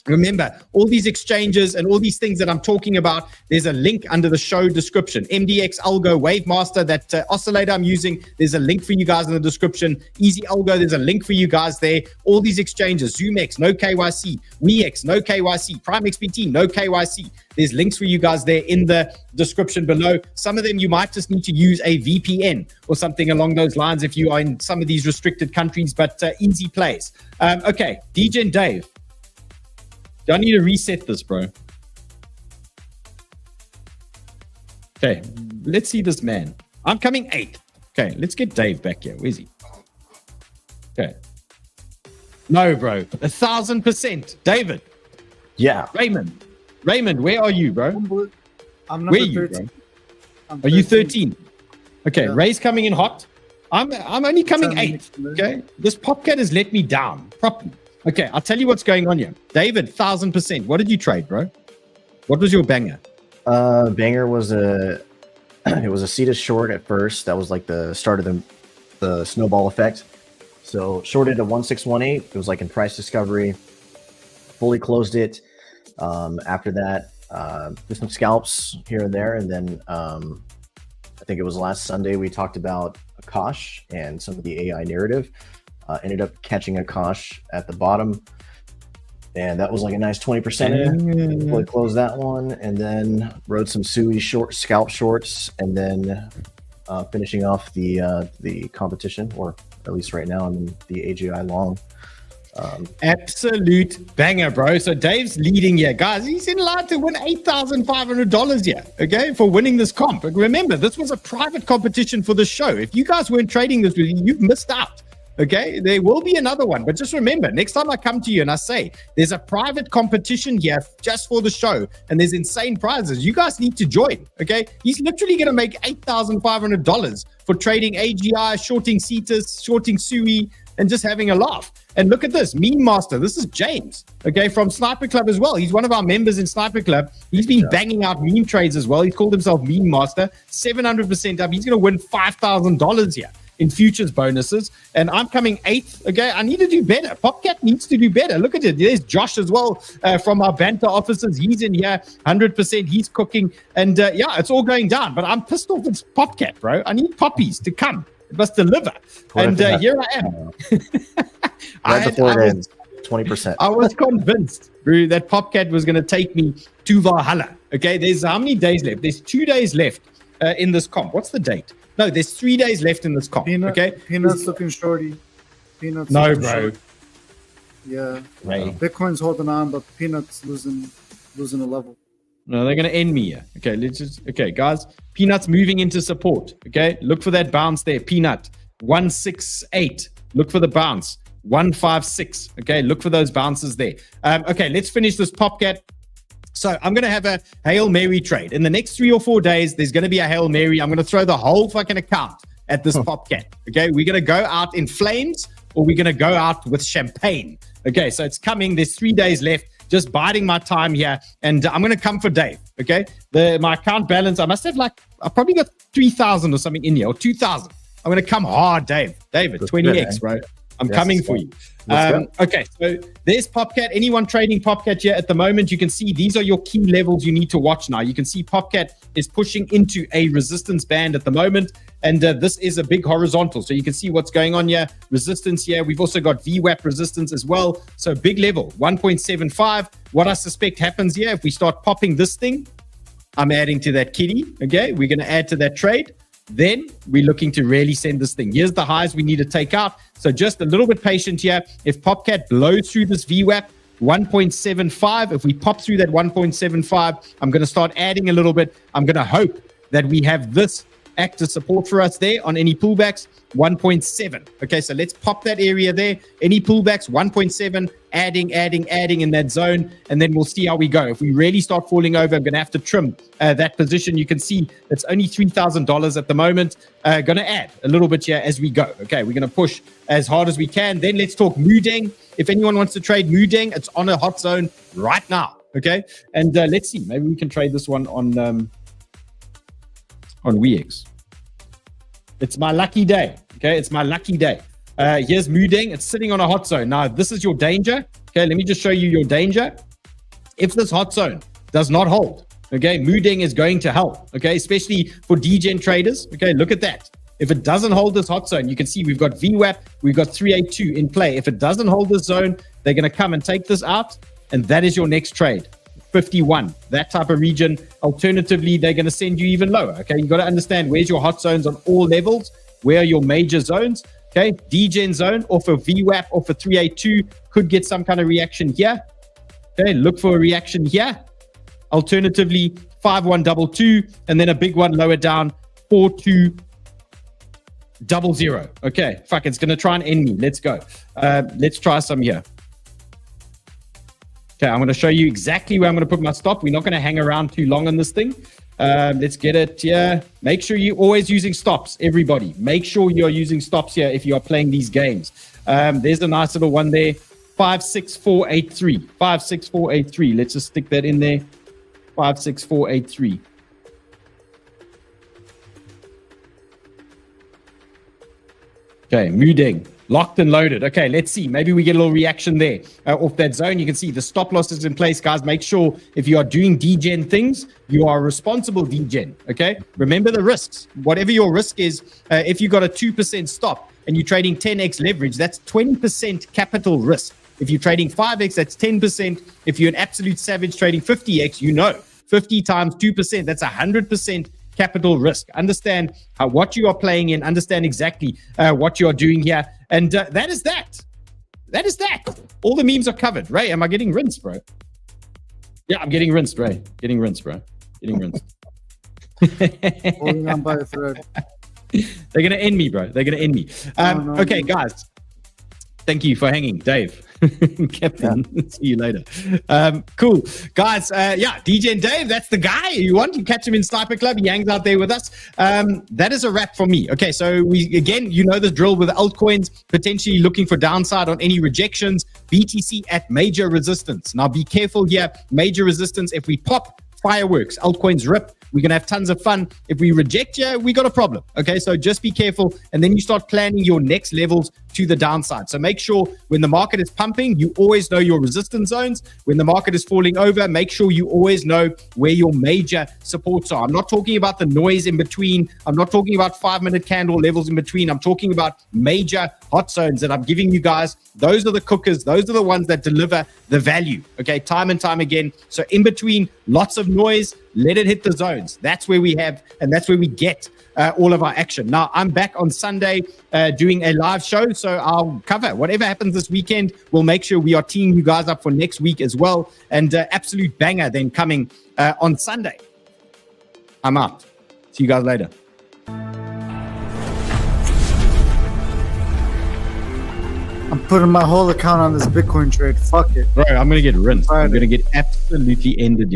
remember, all these exchanges and all these things that I'm talking about, there's a link under the show description. MDX, Algo, Wavemaster, that oscillator I'm using, there's a link for you guys in the description. Easy Algo, there's a link for you guys there. All these exchanges, ZoomX, no KYC, WEEX'S, no KYC, Prime XBT, no KYC. There's links for you guys there in the description below. Some of them you might just need to use a VPN or something along those lines if you are in some of these restricted countries, but easy plays. Okay, DJ and Dave. Do I need to reset this, bro? Okay, let's see this man. I'm coming 8th. Okay, let's get Dave back here. Where's he? Okay. No, bro. 1,000%. David. Yeah. Raymond, where are you, bro? I'm number where are you, 13. Bro? Are you 13? Okay, yeah. Ray's coming in hot. I'm only coming 8th. Okay, this Popcat has let me down properly. Okay, I'll tell you what's going on here. David, 1,000%. What did you trade, bro? What was your banger? Banger was it was a Cetus short at first. That was like the start of the snowball effect. So shorted a 1618. It was like in price discovery. Fully closed it. After that, did some scalps here and there, and then I think it was last Sunday we talked about Akash and some of the AI narrative. Ended up catching Akash at the bottom, and that was like a nice 20%. Fully closed that one, and then rode some Sui scalp shorts, and then finishing off the competition, or at least right now I'm in the AGI long. Absolute banger, bro. So Dave's leading here, guys. He's in line to win $8,500 here, okay, for winning this comp. But remember, this was a private competition for the show. If you guys weren't trading this with you, you've missed out. Okay, there will be another one, but just remember, next time I come to you and I say there's a private competition here just for the show and there's insane prizes, you guys need to join. Okay, he's literally going to make $8,500 for trading AGI, shorting Cetus, shorting Sui, and just having a laugh. And look at this, Meme Master. This is James, okay, from Sniper Club as well. He's one of our members in Sniper Club. He's been banging out meme trades as well. He's called himself Meme Master, 700% up. He's going to win $5,000 here in futures bonuses, and I'm coming 8th. Okay, I need to do better. Popcat needs to do better. Look at it. There's Josh as well from our banter offices. He's in here 100%. He's cooking, and yeah, it's all going down. But I'm pissed off with Popcat, bro. I need poppies to come. It must deliver. And here I am. Right before it ends, 20%. I was convinced, bro, that Popcat was going to take me to Valhalla. Okay, there's how many days left? There's 2 days left in this comp. What's the date? No, there's 3 days left in this comp. Okay, Peanuts looking shorty. Peanuts. No, bro. Short. Yeah. Right. Bitcoin's holding on, but Peanuts losing a level. No, they're going to end me here. Okay, let's just. Okay, guys. Peanuts moving into support. Okay, look for that bounce there. Peanut 168. Look for the bounce 156. Okay, look for those bounces there. Okay, let's finish this Popcat. So I'm going to have a Hail Mary trade. In the next 3 or 4 days, there's going to be a Hail Mary. I'm going to throw the whole fucking account at this Popcat. Okay, we're going to go out in flames or we're going to go out with champagne. Okay, so it's coming. There's 3 days left. Just biding my time here. And I'm going to come for Dave. Okay, my account balance, I must have I probably got 3,000 or something in here, or 2,000. I'm going to come hard, David, 20x, bro. I'm coming for you. Okay, so there's Popcat. Anyone trading Popcat here at the moment, you can see these are your key levels you need to watch now. You can see Popcat is pushing into a resistance band at the moment. And this is a big horizontal. So you can see what's going on here. Resistance here. We've also got VWAP resistance as well. So big level, 1.75. What I suspect happens here, if we start popping this thing, I'm adding to that kitty. Okay, we're going to add to that trade. Then we're looking to really send this thing. Here's the highs we need to take out. So just a little bit patient here. If Popcat blows through this VWAP, 1.75, if we pop through that 1.75, I'm going to start adding a little bit. I'm going to hope that we have this act as support for us there on any pullbacks, 1.7. Okay, so let's pop that area there. Any pullbacks, 1.7, adding in that zone, and then we'll see how we go. If we really start falling over, I'm going to have to trim that position. You can see it's only $3,000 at the moment. Going to add a little bit here as we go. Okay, we're going to push as hard as we can. Then let's talk Mudeng. If anyone wants to trade Mudeng, it's on a hot zone right now. Okay, and let's see. Maybe we can trade this one on WEEX'S. It's my lucky day. Okay, it's my lucky day. Here's Mudeng. It's sitting on a hot zone. Now, this is your danger. Okay, let me just show you your danger. If this hot zone does not hold, okay, Mudeng is going to help. Okay, especially for degen traders. Okay, look at that. If it doesn't hold this hot zone, you can see we've got VWAP, we've got 382 in play. If it doesn't hold this zone, they're going to come and take this out, and that is your next trade. 51, that type of region. Alternatively, they're going to send you even lower. Okay, you got to understand where's your hot zones on all levels. Where are your major zones? Okay, degen zone off of VWAP, off of 382 could get some kind of reaction here. Okay, look for a reaction here. Alternatively, 5122, and then a big one lower down, 4200. Okay, fuck, it's going to try and end me. Let's go. Let's try some here. Okay, I'm going to show you exactly where I'm going to put my stop. We're not going to hang around too long on this thing. Let's get it here. Make sure you're always using stops, everybody. Make sure you're using stops here if you are playing these games. There's a nice little one there. 56483. 56483. Let's just stick that in there. 56483. Okay, Mudeng. Locked and loaded. Okay, let's see. Maybe we get a little reaction there off that zone. You can see the stop loss is in place, guys. Make sure if you are doing degen things, you are a responsible degen. Okay, remember the risks. Whatever your risk is, if you got a 2% stop and you're trading 10x leverage, that's 20% capital risk. If you're trading 5x, that's 10%. If you're an absolute savage trading 50x, you know 50 times 2%, that's 100% capital risk. Understand what you are playing in. Understand exactly what you are doing here. And that is that. That is that. All the memes are covered. Ray, am I getting rinsed, bro? Yeah, I'm getting rinsed, Ray. Getting rinsed, bro. Getting rinsed. Holding on by a thread. They're going to end me, bro. They're going to end me. Okay, guys. Thank you for hanging, Dave. Captain, see you later. Cool. Guys, yeah, DJ Dave, that's the guy you want. You catch him in Sniper Club. He hangs out there with us. That is a wrap for me. Okay, so again, you know the drill with altcoins, potentially looking for downside on any rejections. BTC at major resistance. Now, be careful here. Major resistance, if we pop, fireworks, altcoins rip. We're going to have tons of fun. If we reject you, we got a problem. Okay, so just be careful. And then you start planning your next levels to the downside. So make sure when the market is pumping, you always know your resistance zones. When the market is falling over, make sure you always know where your major supports are. I'm not talking about the noise in between. I'm not talking about 5-minute candle levels in between. I'm talking about major hot zones that I'm giving you guys. Those are the cookers. Those are the ones that deliver the value. Okay, time and time again. So in between, lots of noise. Let it hit the zones. That's where we have, and that's where we get all of our action. Now, I'm back on Sunday doing a live show, so I'll cover whatever happens this weekend. We'll make sure we are teeing you guys up for next week as well. And absolute banger then coming on Sunday. I'm out. See you guys later. I'm putting my whole account on this Bitcoin trade. Fuck it. Bro, I'm going to get rinsed. I'm going to get absolutely ended here.